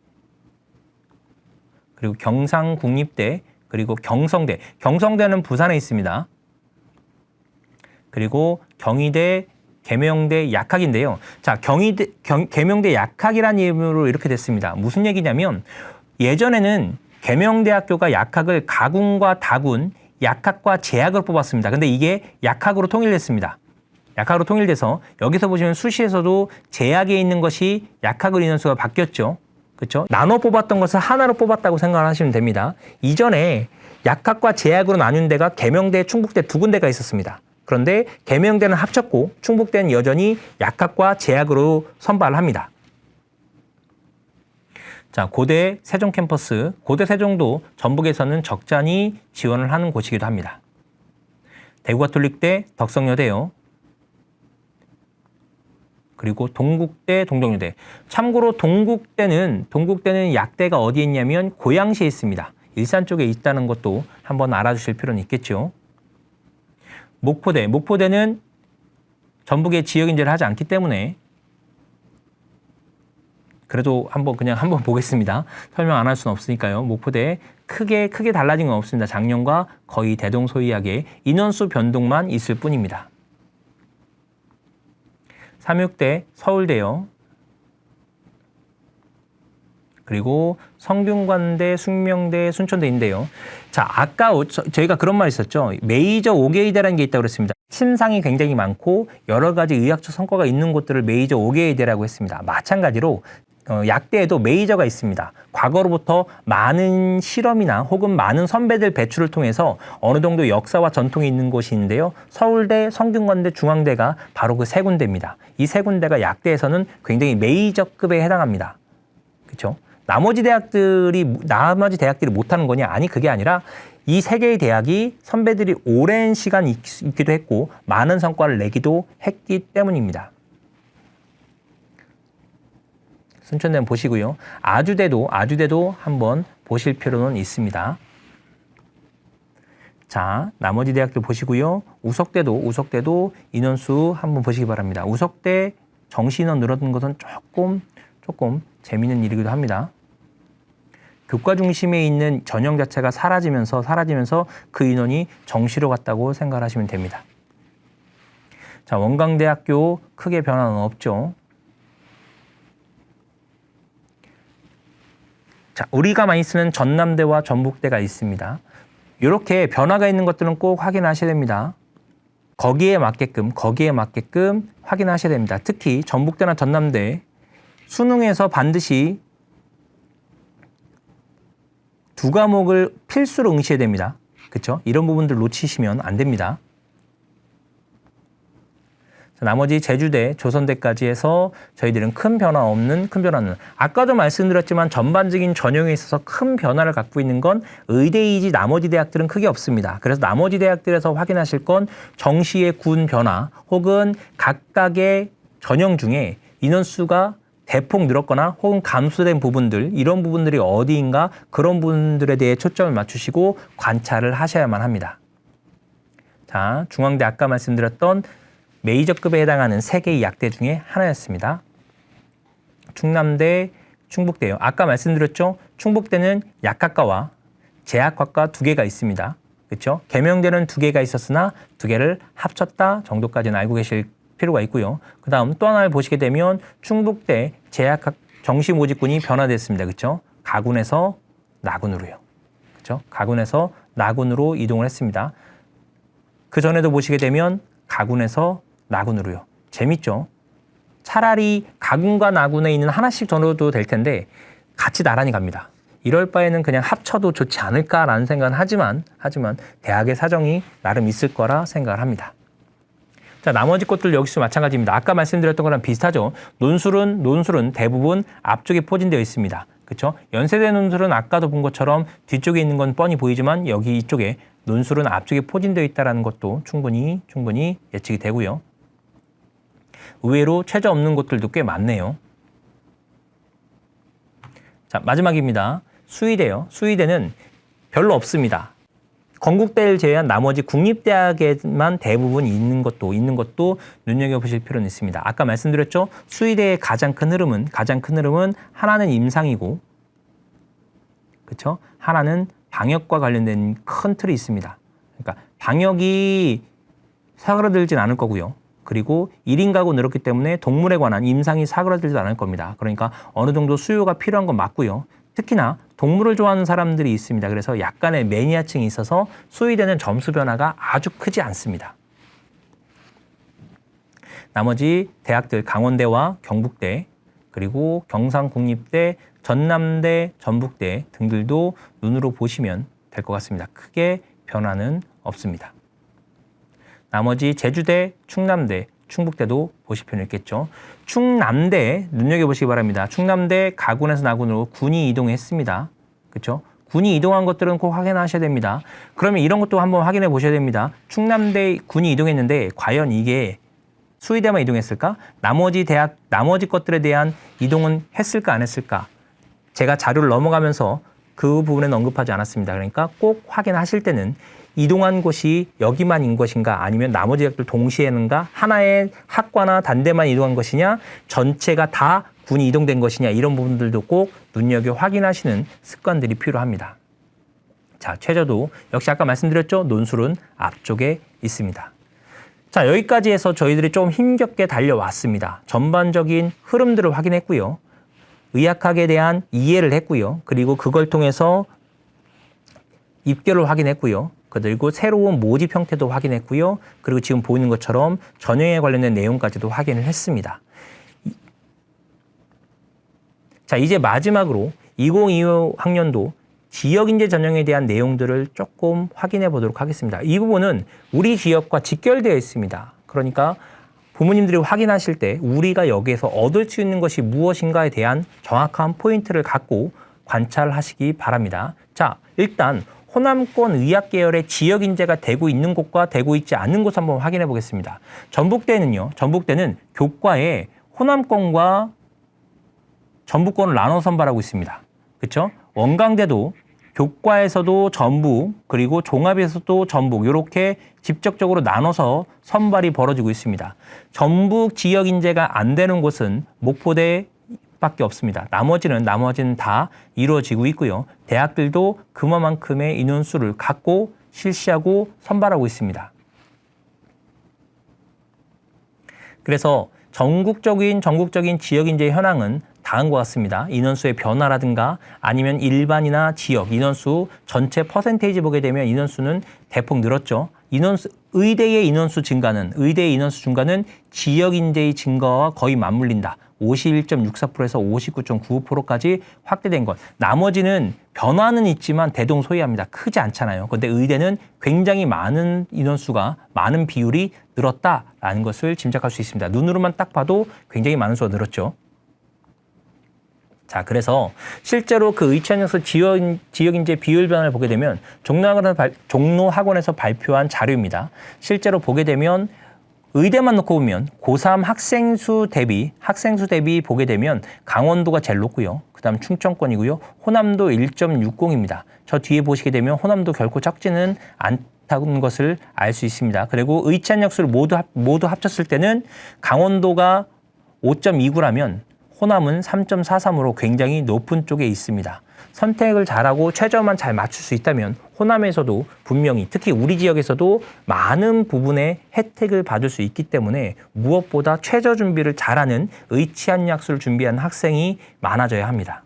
그리고 경상국립대, 그리고 경성대. 경성대는 부산에 있습니다. 그리고 경희대, 계명대 약학인데요. 자, 계명대 약학이라는 이름으로 이렇게 됐습니다. 무슨 얘기냐면 예전에는 계명대학교가 약학을 가군과 다군, 약학과 제약으로 뽑았습니다. 근데 이게 약학으로 통일됐습니다. 약학으로 통일돼서 여기서 보시면 수시에서도 제약에 있는 것이 약학을 인원수가 바뀌었죠. 그렇죠? 나눠 뽑았던 것을 하나로 뽑았다고 생각을 하시면 됩니다. 이전에 약학과 제약으로 나눈 데가 계명대, 충북대 두 군데가 있었습니다. 그런데 계명대는 합쳤고 충북대는 여전히 약학과 제약으로 선발을 합니다. 자, 고대 세종 캠퍼스, 고대 세종도 전북에서는 적잖이 지원을 하는 곳이기도 합니다. 대구가톨릭대, 덕성여대요. 그리고 동국대, 동덕여대. 참고로 동국대는 약대가 어디에 있냐면 고양시에 있습니다. 일산 쪽에 있다는 것도 한번 알아주실 필요는 있겠죠. 목포대는 전북의 지역인재를 하지 않기 때문에 그래도 한번 보겠습니다. 설명 안 할 수는 없으니까요. 목포대 크게 달라진 건 없습니다. 작년과 거의 대동소이하게 인원수 변동만 있을 뿐입니다. 삼육대, 서울대요. 그리고 성균관대, 숙명대, 순천대인데요. 자, 아까 저희가 그런 말 있었죠. 메이저 5개 의대라는 게 있다고 그랬습니다. 침상이 굉장히 많고 여러 가지 의학적 성과가 있는 곳들을 메이저 5개 의대라고 했습니다. 마찬가지로 약대에도 메이저가 있습니다. 과거로부터 많은 실험이나 혹은 많은 선배들 배출을 통해서 어느 정도 역사와 전통이 있는 곳이 있는데요. 서울대, 성균관대, 중앙대가 바로 그 세 군데입니다. 이 세 군데가 약대에서는 굉장히 메이저급에 해당합니다. 그렇죠? 나머지 대학들이 못하는 거냐? 아니, 그게 아니라 이 세 개의 대학이 선배들이 오랜 시간 있기도 했고 많은 성과를 내기도 했기 때문입니다. 순천대는 보시고요. 아주대도 한번 보실 필요는 있습니다. 자, 나머지 대학들 보시고요. 우석대도 인원수 한번 보시기 바랍니다. 우석대 정시인원 늘어난 것은 조금 재미있는 일이기도 합니다. 교과 중심에 있는 전형 자체가 사라지면서 그 인원이 정시로 갔다고 생각하시면 됩니다. 자, 원광대학교 크게 변화는 없죠. 자, 우리가 많이 쓰는 전남대와 전북대가 있습니다. 이렇게 변화가 있는 것들은 꼭 확인하셔야 됩니다. 거기에 맞게끔 확인하셔야 됩니다. 특히 전북대나 전남대 수능에서 반드시 두 과목을 필수로 응시해야 됩니다. 그렇죠? 이런 부분들 놓치시면 안 됩니다. 자, 나머지 제주대, 조선대까지 해서 저희들은 큰 변화는 아까도 말씀드렸지만 전반적인 전형에 있어서 큰 변화를 갖고 있는 건 의대이지 나머지 대학들은 크게 없습니다. 그래서 나머지 대학들에서 확인하실 건 정시의 군 변화 혹은 각각의 전형 중에 인원수가 대폭 늘었거나 혹은 감소된 부분들, 이런 부분들이 어디인가 그런 부분들에 대해 초점을 맞추시고 관찰을 하셔야만 합니다. 자, 중앙대 아까 말씀드렸던 메이저급에 해당하는 3개의 약대 중에 하나였습니다. 충남대, 충북대요. 아까 말씀드렸죠? 충북대는 약학과와 제약학과 2개가 있습니다. 그렇죠? 개명대는 2개가 있었으나 2개를 합쳤다 정도까지는 알고 계실 필요가 있고요. 그 다음 또 하나를 보시게 되면 충북대 제약학 정시 모집군이 변화됐습니다. 그렇죠? 가군에서 나군으로요. 그렇죠? 가군에서 나군으로 이동을 했습니다. 그 전에도 보시게 되면 가군에서 나군으로요. 재밌죠? 차라리 가군과 나군에 있는 하나씩 전혀도 될 텐데 같이 나란히 갑니다. 이럴 바에는 그냥 합쳐도 좋지 않을까라는 생각은 하지만 대학의 사정이 나름 있을 거라 생각을 합니다. 자, 나머지 것들 여기서 마찬가지입니다. 아까 말씀드렸던 거랑 비슷하죠. 논술은 대부분 앞쪽에 포진되어 있습니다. 그렇죠? 연세대 논술은 아까도 본 것처럼 뒤쪽에 있는 건 뻔히 보이지만 여기 이쪽에 논술은 앞쪽에 포진되어 있다는 것도 충분히 예측이 되고요. 의외로 최저 없는 곳들도 꽤 많네요. 자, 마지막입니다. 수의대요. 수의대는 별로 없습니다. 건국대를 제외한 나머지 국립대학에만 대부분 있는 것도 눈여겨보실 필요는 있습니다. 아까 말씀드렸죠? 수의대의 가장 큰 흐름은 하나는 임상이고, 그렇죠? 하나는 방역과 관련된 큰 틀이 있습니다. 그러니까 방역이 사그라들진 않을 거고요. 그리고 1인 가구 늘었기 때문에 동물에 관한 임상이 사그라들지 않을 겁니다. 그러니까 어느 정도 수요가 필요한 건 맞고요. 특히나 동물을 좋아하는 사람들이 있습니다. 그래서 약간의 매니아층이 있어서 수의대는 점수 변화가 아주 크지 않습니다. 나머지 대학들 강원대와 경북대, 그리고 경상국립대, 전남대, 전북대 등들도 눈으로 보시면 될 것 같습니다. 크게 변화는 없습니다. 나머지 제주대, 충남대, 충북대도 보실 필요는 있겠죠. 충남대 눈여겨보시기 바랍니다. 충남대 가군에서 나군으로 군이 이동했습니다. 그렇죠? 군이 이동한 것들은 꼭 확인하셔야 됩니다. 그러면 이런 것도 한번 확인해 보셔야 됩니다. 충남대 군이 이동했는데 과연 이게 수의대만 이동했을까? 나머지 것들에 대한 이동은 했을까 안 했을까? 제가 자료를 넘어가면서 그 부분에는 언급하지 않았습니다. 그러니까 꼭 확인하실 때는 이동한 곳이 여기만인 것인가 아니면 나머지 대학들 동시에는가 하나의 학과나 단대만 이동한 것이냐 전체가 다 군이 이동된 것이냐 이런 부분들도 꼭 눈여겨 확인하시는 습관들이 필요합니다. 자, 최저도 역시 아까 말씀드렸죠? 논술은 앞쪽에 있습니다. 자, 여기까지 해서 저희들이 좀 힘겹게 달려왔습니다. 전반적인 흐름들을 확인했고요. 의학학에 대한 이해를 했고요. 그리고 그걸 통해서 입결을 확인했고요. 그리고 새로운 모집 형태도 확인했고요. 그리고 지금 보이는 것처럼 전형에 관련된 내용까지도 확인을 했습니다. 자, 이제 마지막으로 2025 학년도 지역인재 전형에 대한 내용들을 조금 확인해 보도록 하겠습니다. 이 부분은 우리 지역과 직결되어 있습니다. 그러니까 부모님들이 확인하실 때 우리가 여기에서 얻을 수 있는 것이 무엇인가에 대한 정확한 포인트를 갖고 관찰하시기 바랍니다. 자, 일단 호남권 의학 계열의 지역 인재가 되고 있는 곳과 되고 있지 않은 곳 한번 확인해 보겠습니다. 전북대는 교과에 호남권과 전북권을 나눠 선발하고 있습니다. 그렇죠? 원광대도 교과에서도 전북 그리고 종합에서도 전북 이렇게 직접적으로 나눠서 선발이 벌어지고 있습니다. 전북 지역 인재가 안 되는 곳은 목포대밖에 없습니다. 나머지는 다 이루어지고 있고요. 대학들도 그만큼의 인원수를 갖고 실시하고 선발하고 있습니다. 그래서 전국적인 지역 인재 현황은 다음과 같습니다. 인원수의 변화라든가 아니면 일반이나 지역 인원수 전체 퍼센테이지 보게 되면 인원수는 대폭 늘었죠. 의대의 인원수 증가는 지역 인재의 증가와 거의 맞물린다. 51.64%에서 59.95%까지 확대된 것. 나머지는 변화는 있지만 대동소이합니다. 크지 않잖아요. 그런데 의대는 굉장히 많은 비율이 늘었다라는 것을 짐작할 수 있습니다. 눈으로만 딱 봐도 굉장히 많은 수가 늘었죠. 자, 그래서 실제로 그 의치안역수 지역인재 비율 변화를 보게 되면 종로학원에서 발표한 자료입니다. 실제로 보게 되면 의대만 놓고 보면 고3 학생수 대비 보게 되면 강원도가 제일 높고요. 그다음 충청권이고요. 호남도 1.60입니다. 저 뒤에 보시게 되면 호남도 결코 적지는 않다는 것을 알 수 있습니다. 그리고 의치안역수를 모두 합쳤을 때는 강원도가 5.29라면 호남은 3.43으로 굉장히 높은 쪽에 있습니다. 선택을 잘하고 최저만 잘 맞출 수 있다면 호남에서도 분명히 특히 우리 지역에서도 많은 부분의 혜택을 받을 수 있기 때문에 무엇보다 최저 준비를 잘하는 의치안약수를 준비한 학생이 많아져야 합니다.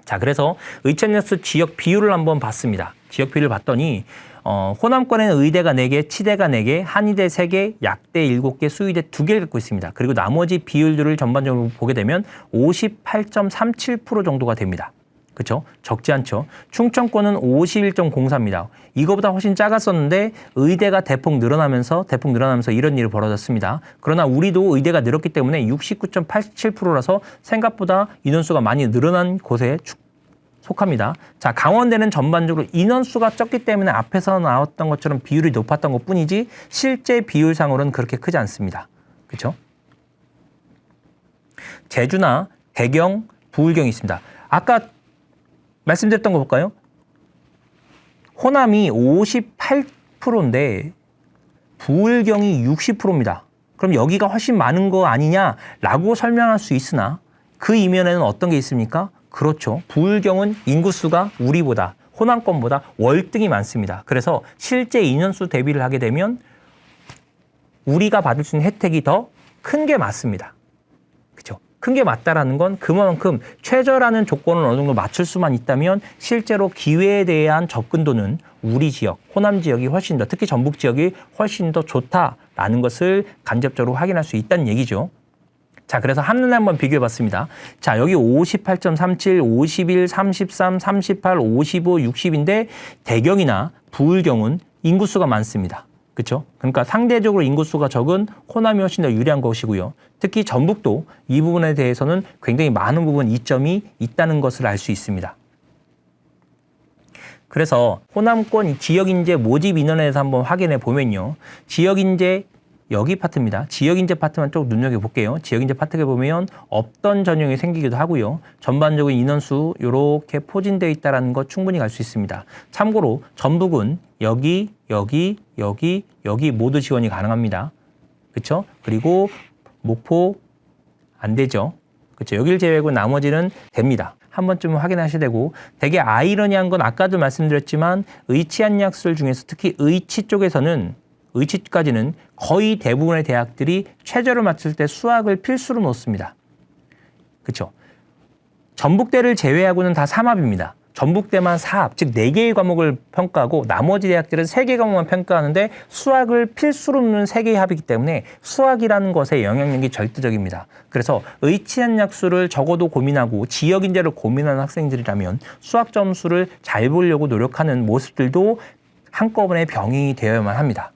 자, 그래서 의치안약수 지역 비율을 한번 봤습니다. 지역 비율을 봤더니 호남권에는 의대가 4개, 치대가 4개, 한의대 3개, 약대 7개, 수의대 2개를 갖고 있습니다. 그리고 나머지 비율들을 전반적으로 보게 되면 58.37% 정도가 됩니다. 그렇죠? 적지 않죠. 충청권은 51.04입니다. 이거보다 훨씬 작았었는데 의대가 대폭 늘어나면서 이런 일이 벌어졌습니다. 그러나 우리도 의대가 늘었기 때문에 69.87%라서 생각보다 인원수가 많이 늘어난 곳에 속합니다. 자, 강원대는 전반적으로 인원수가 적기 때문에 앞에서 나왔던 것처럼 비율이 높았던 것뿐이지 실제 비율상으로는 그렇게 크지 않습니다. 그렇죠? 제주나 대경, 부울경이 있습니다. 아까 말씀드렸던 거 볼까요? 호남이 58%인데 부울경이 60%입니다. 그럼 여기가 훨씬 많은 거 아니냐라고 설명할 수 있으나 그 이면에는 어떤 게 있습니까? 그렇죠. 부울경은 인구수가 우리보다 호남권보다 월등히 많습니다. 그래서 실제 인원수 대비를 하게 되면 우리가 받을 수 있는 혜택이 더 큰 게 맞습니다. 그렇죠? 큰 게 맞다라는 건 그만큼 최저라는 조건을 어느 정도 맞출 수만 있다면 실제로 기회에 대한 접근도는 우리 지역, 호남 지역이 훨씬 더, 특히 전북 지역이 훨씬 더 좋다라는 것을 간접적으로 확인할 수 있다는 얘기죠. 자, 그래서 한눈에 한번 비교해 봤습니다. 자, 여기 58.37, 51, 33, 38, 55, 60인데 대경이나 부울경은 인구수가 많습니다. 그렇죠? 그러니까 상대적으로 인구수가 적은 호남이 훨씬 더 유리한 것이고요. 특히 전북도 이 부분에 대해서는 굉장히 많은 부분 이점이 있다는 것을 알 수 있습니다. 그래서 호남권 지역인재 모집 인원에 대해서 한번 확인해 보면요. 지역인재 여기 파트입니다. 지역인재 파트만 쭉 눈여겨볼게요. 지역인재 파트에 보면 없던 전형이 생기기도 하고요. 전반적인 인원수 이렇게 포진되어 있다는 거 충분히 갈 수 있습니다. 참고로 전북은 여기 모두 지원이 가능합니다. 그렇죠? 그리고 목포 안 되죠. 그렇죠? 여기를 제외하고 나머지는 됩니다. 한 번쯤 확인하셔야 되고 되게 아이러니한 건 아까도 말씀드렸지만 의치안약술 중에서 특히 의치까지는 거의 대부분의 대학들이 최저를 맞출 때 수학을 필수로 놓습니다. 그렇죠? 전북대를 제외하고는 다 3합입니다. 전북대만 4합, 즉 4개의 과목을 평가하고 나머지 대학들은 3개 과목만 평가하는데 수학을 필수로 놓는 3개의 합이기 때문에 수학이라는 것의 영향력이 절대적입니다. 그래서 의치안약수를 적어도 고민하고 지역인재를 고민하는 학생들이라면 수학 점수를 잘 보려고 노력하는 모습들도 한꺼번에 병행이 되어야만 합니다.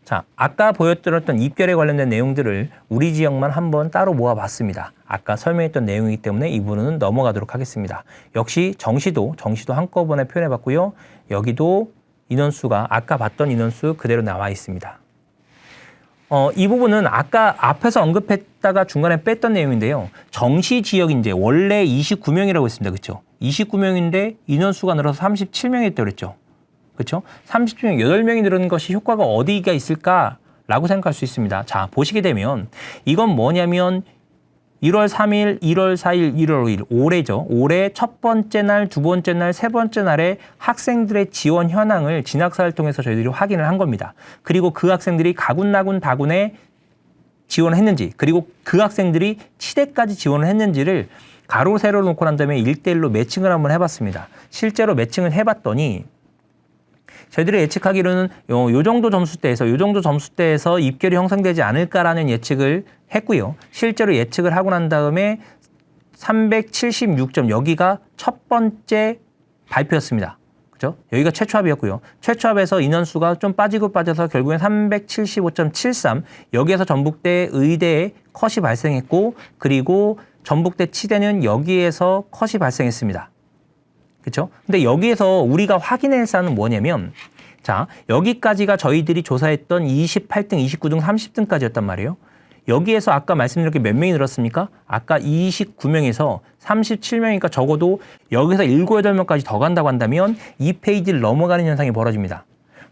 자, 아까 보여드렸던 입결에 관련된 내용들을 우리 지역만 한번 따로 모아봤습니다. 아까 설명했던 내용이기 때문에 이 부분은 넘어가도록 하겠습니다. 역시 정시도 한꺼번에 표현해봤고요. 여기도 인원수가 아까 봤던 인원수 그대로 나와 있습니다. 이 부분은 아까 앞에서 언급했다가 중간에 뺐던 내용인데요. 정시 지역 인재 원래 29명이라고 했습니다. 그렇죠? 29명인데 인원수가 늘어서 37명이 됐다고 그랬죠. 그렇죠? 37명, 8명이 늘은 것이 효과가 어디가 있을까라고 생각할 수 있습니다. 자, 보시게 되면 이건 뭐냐면 1월 3일, 1월 4일, 1월 5일, 올해죠. 올해 첫 번째 날, 두 번째 날, 세 번째 날에 학생들의 지원 현황을 진학사를 통해서 저희들이 확인을 한 겁니다. 그리고 그 학생들이 가군나군 다군에 지원을 했는지, 그리고 그 학생들이 치대까지 지원을 했는지를 가로 세로를 놓고 난 다음에 1대1로 매칭을 한번 해봤습니다. 실제로 매칭을 해봤더니 저희들이 예측하기로는 요 정도 점수대에서 입결이 형성되지 않을까라는 예측을 했고요. 실제로 예측을 하고 난 다음에 376점, 여기가 첫 번째 발표였습니다. 그죠? 여기가 최초합이었고요. 최초합에서 인원수가 좀 빠져서 결국엔 375.73, 여기에서 전북대 의대에 컷이 발생했고, 그리고 전북대 치대는 여기에서 컷이 발생했습니다. 그렇죠? 근데 여기에서 우리가 확인할 사안은 뭐냐면, 자, 여기까지가 저희들이 조사했던 28등, 29등, 30등까지였단 말이에요. 여기에서 아까 말씀드린 게 몇 명이 늘었습니까? 아까 29명에서 37명이니까 적어도 여기서 7, 8명까지 더 간다고 한다면 2페이지를 넘어가는 현상이 벌어집니다.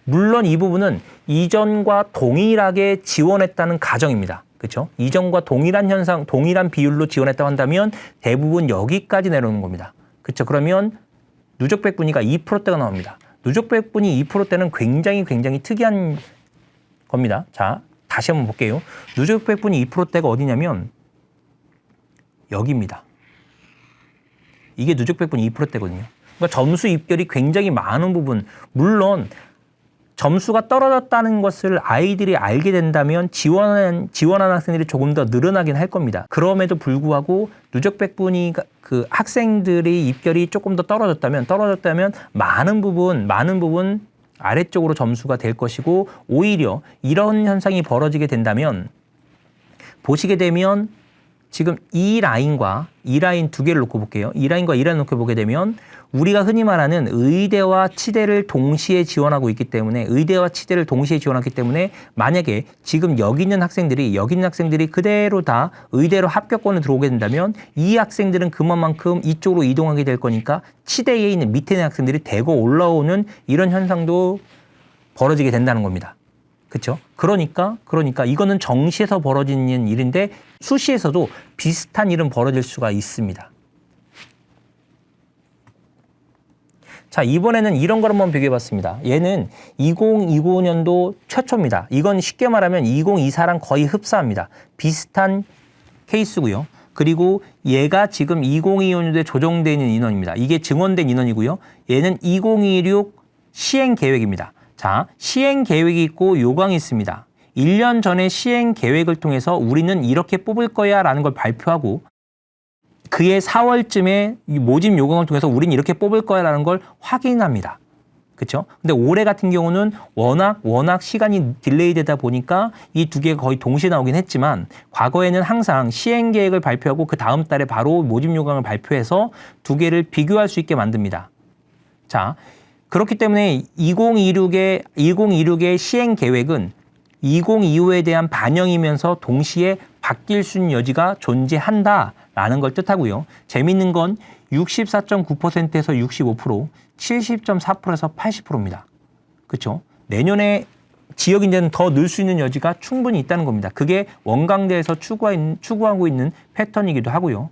물론 이 부분은 이전과 동일하게 지원했다는 가정입니다. 그렇죠? 이전과 동일한 현상, 동일한 비율로 지원했다고 한다면 대부분 여기까지 내려오는 겁니다. 그렇죠? 그러면 누적 백분위가 2%대가 나옵니다. 누적 백분위 2%대는 굉장히 특이한 겁니다. 자, 다시 한번 볼게요. 누적 백분위 2%대가 어디냐면 여기입니다. 이게 누적 백분위 2%대거든요. 그러니까 점수 입결이 굉장히 많은 부분, 물론 점수가 떨어졌다는 것을 아이들이 알게 된다면 지원한 학생들이 조금 더 늘어나긴 할 겁니다. 그럼에도 불구하고 누적 백분위 그 학생들이 입결이 조금 더 떨어졌다면 많은 부분 아래쪽으로 점수가 될 것이고, 오히려 이런 현상이 벌어지게 된다면 보시게 되면 지금 이 라인과 이 라인 두 개를 놓고 볼게요. 이 라인과 이 라인 놓고 보게 되면 우리가 흔히 말하는 의대와 치대를 동시에 지원하고 있기 때문에, 만약에 지금 여기 있는 학생들이 그대로 다 의대로 합격권을 들어오게 된다면 이 학생들은 그만큼 이쪽으로 이동하게 될 거니까 치대에 있는 밑에 있는 학생들이 대거 올라오는 이런 현상도 벌어지게 된다는 겁니다. 그렇죠? 그러니까 이거는 정시에서 벌어지는 일인데 수시에서도 비슷한 일은 벌어질 수가 있습니다. 자, 이번에는 이런 걸 한번 비교해봤습니다. 얘는 2025년도 최초입니다. 이건 쉽게 말하면 2024랑 거의 흡사합니다. 비슷한 케이스고요. 그리고 얘가 지금 2025년도에 조정되어 있는 인원입니다. 이게 증원된 인원이고요. 얘는 2026 시행 계획입니다. 자, 시행 계획이 있고 요강이 있습니다. 1년 전에 시행 계획을 통해서 우리는 이렇게 뽑을 거야 라는 걸 발표하고, 그해 4월쯤에 모집 요강을 통해서 우리는 이렇게 뽑을 거야 라는 걸 확인합니다. 그렇죠? 근데 올해 같은 경우는 워낙 시간이 딜레이 되다 보니까 이 두 개가 거의 동시에 나오긴 했지만, 과거에는 항상 시행 계획을 발표하고 그 다음 달에 바로 모집 요강을 발표해서 두 개를 비교할 수 있게 만듭니다. 자, 그렇기 때문에 2026의 시행 계획은 2025에 대한 반영이면서 동시에 바뀔 수 있는 여지가 존재한다라는 걸 뜻하고요. 재밌는 건 64.9%에서 65%, 70.4%에서 80%입니다. 그렇죠? 내년에 지역 인재는 더 늘 수 있는 여지가 충분히 있다는 겁니다. 그게 원광대에서 추구하고 있는 패턴이기도 하고요.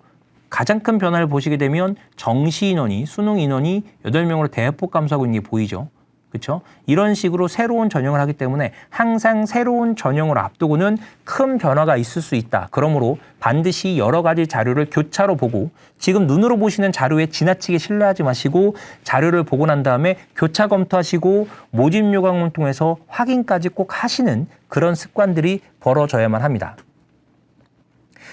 가장 큰 변화를 보시게 되면 정시 인원이, 수능 인원이 8명으로 대폭 감소하고 있는 게 보이죠. 그렇죠? 이런 식으로 새로운 전형을 하기 때문에 항상 새로운 전형을 앞두고는 큰 변화가 있을 수 있다. 그러므로 반드시 여러 가지 자료를 교차로 보고, 지금 눈으로 보시는 자료에 지나치게 신뢰하지 마시고 자료를 보고 난 다음에 교차 검토하시고 모집 요강을 통해서 확인까지 꼭 하시는 그런 습관들이 벌어져야만 합니다.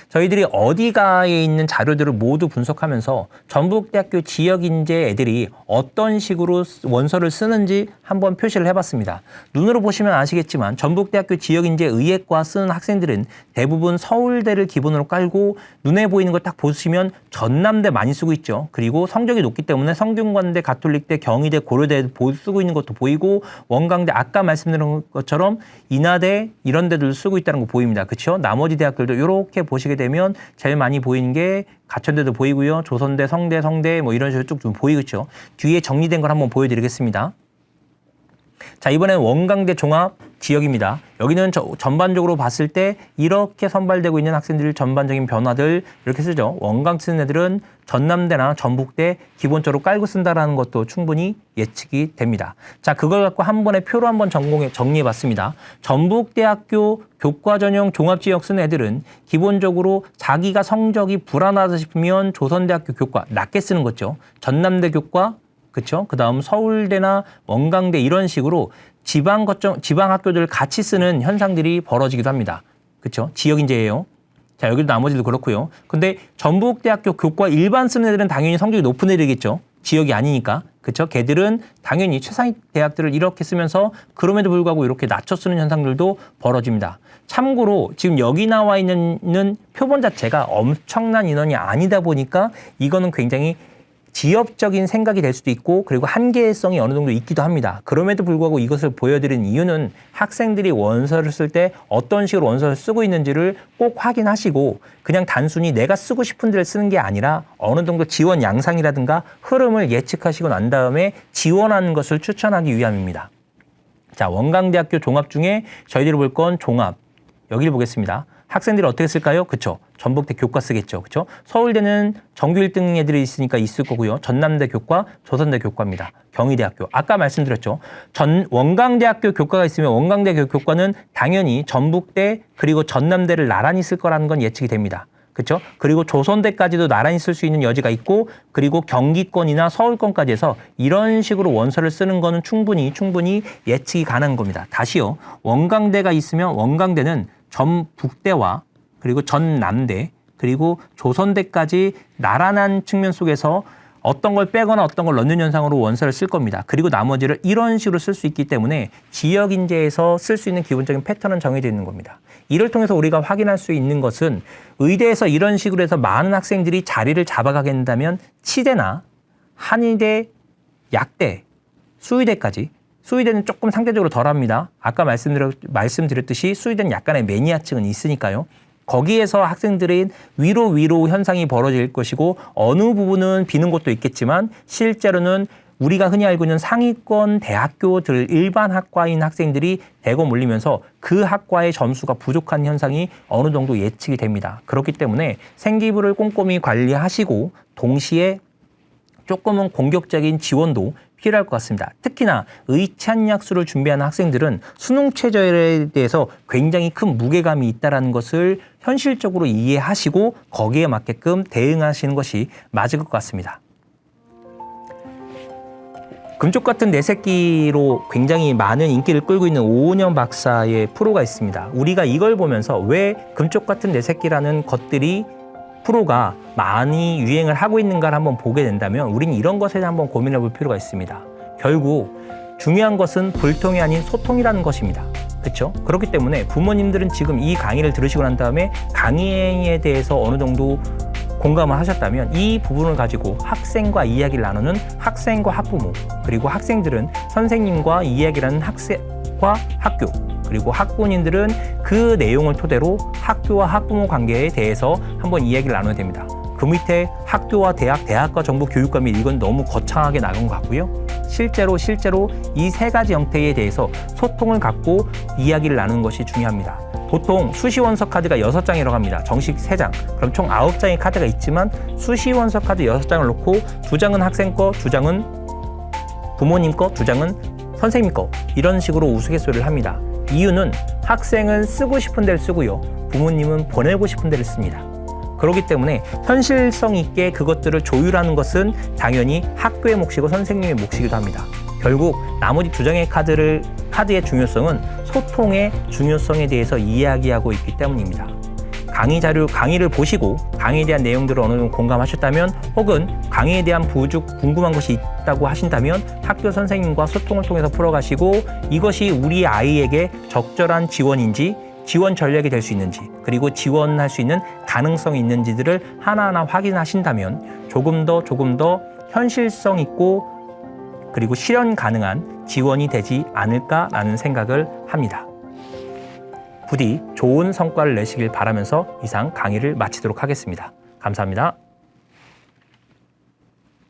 저희들이 어디가에 있는 자료들을 모두 분석하면서 전북대학교 지역인재 애들이 어떤 식으로 원서를 쓰는지 한번 표시를 해봤습니다. 눈으로 보시면 아시겠지만 전북대학교 지역인재 의예과 쓰는 학생들은 대부분 서울대를 기본으로 깔고 눈에 보이는 걸 딱 보시면 전남대 많이 쓰고 있죠. 그리고 성적이 높기 때문에 성균관대, 가톨릭대, 경희대, 고려대 쓰고 있는 것도 보이고 원광대 아까 말씀드린 것처럼 인하대 이런 데도 쓰고 있다는 거 보입니다. 그렇죠? 나머지 대학들도 이렇게 보시게 되면 제일 많이 보이는 게 가천대도 보이고요. 조선대, 성대 뭐 이런 식으로 쭉 좀 보이겠죠. 뒤에 정리된 걸 한번 보여드리겠습니다. 자, 이번엔 원광대 종합 지역입니다. 여기는 전반적으로 봤을 때 이렇게 선발되고 있는 학생들 전반적인 변화들 이렇게 쓰죠. 원광 쓰는 애들은 전남대나 전북대 기본적으로 깔고 쓴다라는 것도 충분히 예측이 됩니다. 자, 그걸 갖고 한 번에 표로 한번 정리해 봤습니다. 전북대학교 교과 전형 종합지역 쓰는 애들은 기본적으로 자기가 성적이 불안하다 싶으면 조선대학교 교과 낮게 쓰는 거죠. 전남대 교과 그렇죠? 그다음 서울대나 원광대 이런 식으로 지방 학교들 같이 쓰는 현상들이 벌어지기도 합니다. 그렇죠? 지역인재예요. 자, 여기도 나머지도 그렇고요. 근데 전북대학교 교과 일반 쓰는 애들은 당연히 성적이 높은 애들이겠죠. 지역이 아니니까. 그렇죠? 걔들은 당연히 최상위 대학들을 이렇게 쓰면서 그럼에도 불구하고 이렇게 낮춰 쓰는 현상들도 벌어집니다. 참고로 지금 여기 나와 있는 표본 자체가 엄청난 인원이 아니다 보니까 이거는 굉장히 지엽적인 생각이 될 수도 있고 그리고 한계성이 어느 정도 있기도 합니다. 그럼에도 불구하고 이것을 보여드린 이유는 학생들이 원서를 쓸 때 어떤 식으로 원서를 쓰고 있는지를 꼭 확인하시고 그냥 단순히 내가 쓰고 싶은 데를 쓰는 게 아니라 어느 정도 지원 양상이라든가 흐름을 예측하시고 난 다음에 지원하는 것을 추천하기 위함입니다. 자, 원광대학교 종합 중에 저희들이 볼 건 종합. 여기를 보겠습니다. 학생들이 어떻게 쓸까요? 그쵸. 전북대 교과 쓰겠죠. 그쵸. 서울대는 정규 1등 애들이 있으니까 있을 거고요. 전남대 교과, 조선대 교과입니다. 경희대학교. 아까 말씀드렸죠. 원광대학교 교과가 있으면 원광대 교과는 당연히 전북대 그리고 전남대를 나란히 쓸 거라는 건 예측이 됩니다. 그렇죠? 그리고 조선대까지도 나란히 쓸 수 있는 여지가 있고 그리고 경기권이나 서울권까지 해서 이런 식으로 원서를 쓰는 거는 충분히 예측이 가능한 겁니다. 다시요. 원광대가 있으면 원광대는 전북대와 그리고 전남대 그리고 조선대까지 나란한 측면 속에서 어떤 걸 빼거나 어떤 걸 넣는 현상으로 원서를 쓸 겁니다. 그리고 나머지를 이런 식으로 쓸 수 있기 때문에 지역 인재에서 쓸 수 있는 기본적인 패턴은 정해져 있는 겁니다. 이를 통해서 우리가 확인할 수 있는 것은 의대에서 이런 식으로 해서 많은 학생들이 자리를 잡아가게 된다면 치대나 한의대, 약대, 수의대까지 수의대는 조금 상대적으로 덜합니다. 아까 말씀드렸듯이 수의대는 약간의 매니아층은 있으니까요. 거기에서 학생들은 위로 현상이 벌어질 것이고 어느 부분은 비는 곳도 있겠지만 실제로는 우리가 흔히 알고 있는 상위권 대학교들 일반 학과인 학생들이 대거 몰리면서 그 학과의 점수가 부족한 현상이 어느 정도 예측이 됩니다. 그렇기 때문에 생기부를 꼼꼼히 관리하시고 동시에 조금은 공격적인 지원도 필요할 것 같습니다. 특히나 의찬약수를 준비하는 학생들은 수능 최저에 대해서 굉장히 큰 무게감이 있다는 것을 현실적으로 이해하시고 거기에 맞게끔 대응하시는 것이 맞을 것 같습니다. 금쪽 같은 내 새끼로 굉장히 많은 인기를 끌고 있는 오은영 박사의 프로가 있습니다. 우리가 이걸 보면서 왜 금쪽 같은 내 새끼라는 것들이 프로가 많이 유행을 하고 있는가를 한번 보게 된다면 우리는 이런 것에 한번 고민해 볼 필요가 있습니다. 결국 중요한 것은 불통이 아닌 소통이라는 것입니다. 그렇죠? 그렇기 때문에 부모님들은 지금 이 강의를 들으시고 난 다음에 강의에 대해서 어느 정도 공감을 하셨다면 이 부분을 가지고 학생과 이야기를 나누는 학생과 학부모 그리고 학생들은 선생님과 이야기를 하는 학생과 학교 그리고 학부모님들은 그 내용을 토대로 학교와 학부모 관계에 대해서 한번 이야기를 나눠야 됩니다. 그 밑에 학교와 대학과 정부 교육과 및 이건 너무 거창하게 나간 것 같고요. 실제로 이 세 가지 형태에 대해서 소통을 갖고 이야기를 나누는 것이 중요합니다. 보통 수시원서 카드가 6장이라고 합니다. 정식 3장. 그럼 총 9장의 카드가 있지만 수시원서 카드 6장을 놓고 2장은 학생 거, 2장은 부모님 거, 2장은 선생님 거 이런 식으로 우스갯소리를 합니다. 이유는 학생은 쓰고 싶은 데를 쓰고요. 부모님은 보내고 싶은 데를 씁니다. 그렇기 때문에 현실성 있게 그것들을 조율하는 것은 당연히 학교의 몫이고 선생님의 몫이기도 합니다. 결국 나머지 2장의 카드의 중요성은 소통의 중요성에 대해서 이야기하고 있기 때문입니다. 강의를 보시고 강의에 대한 내용들을 어느 정도 공감하셨다면, 혹은 강의에 대한 부족 궁금한 것이 있다고 하신다면 학교 선생님과 소통을 통해서 풀어가시고, 이것이 우리 아이에게 적절한 지원인지, 지원 전략이 될 수 있는지, 그리고 지원할 수 있는 가능성이 있는지들을 하나하나 확인하신다면 조금 더 현실성 있고 그리고 실현 가능한 지원이 되지 않을까라는 생각을 합니다. 부디 좋은 성과를 내시길 바라면서 이상 강의를 마치도록 하겠습니다. 감사합니다.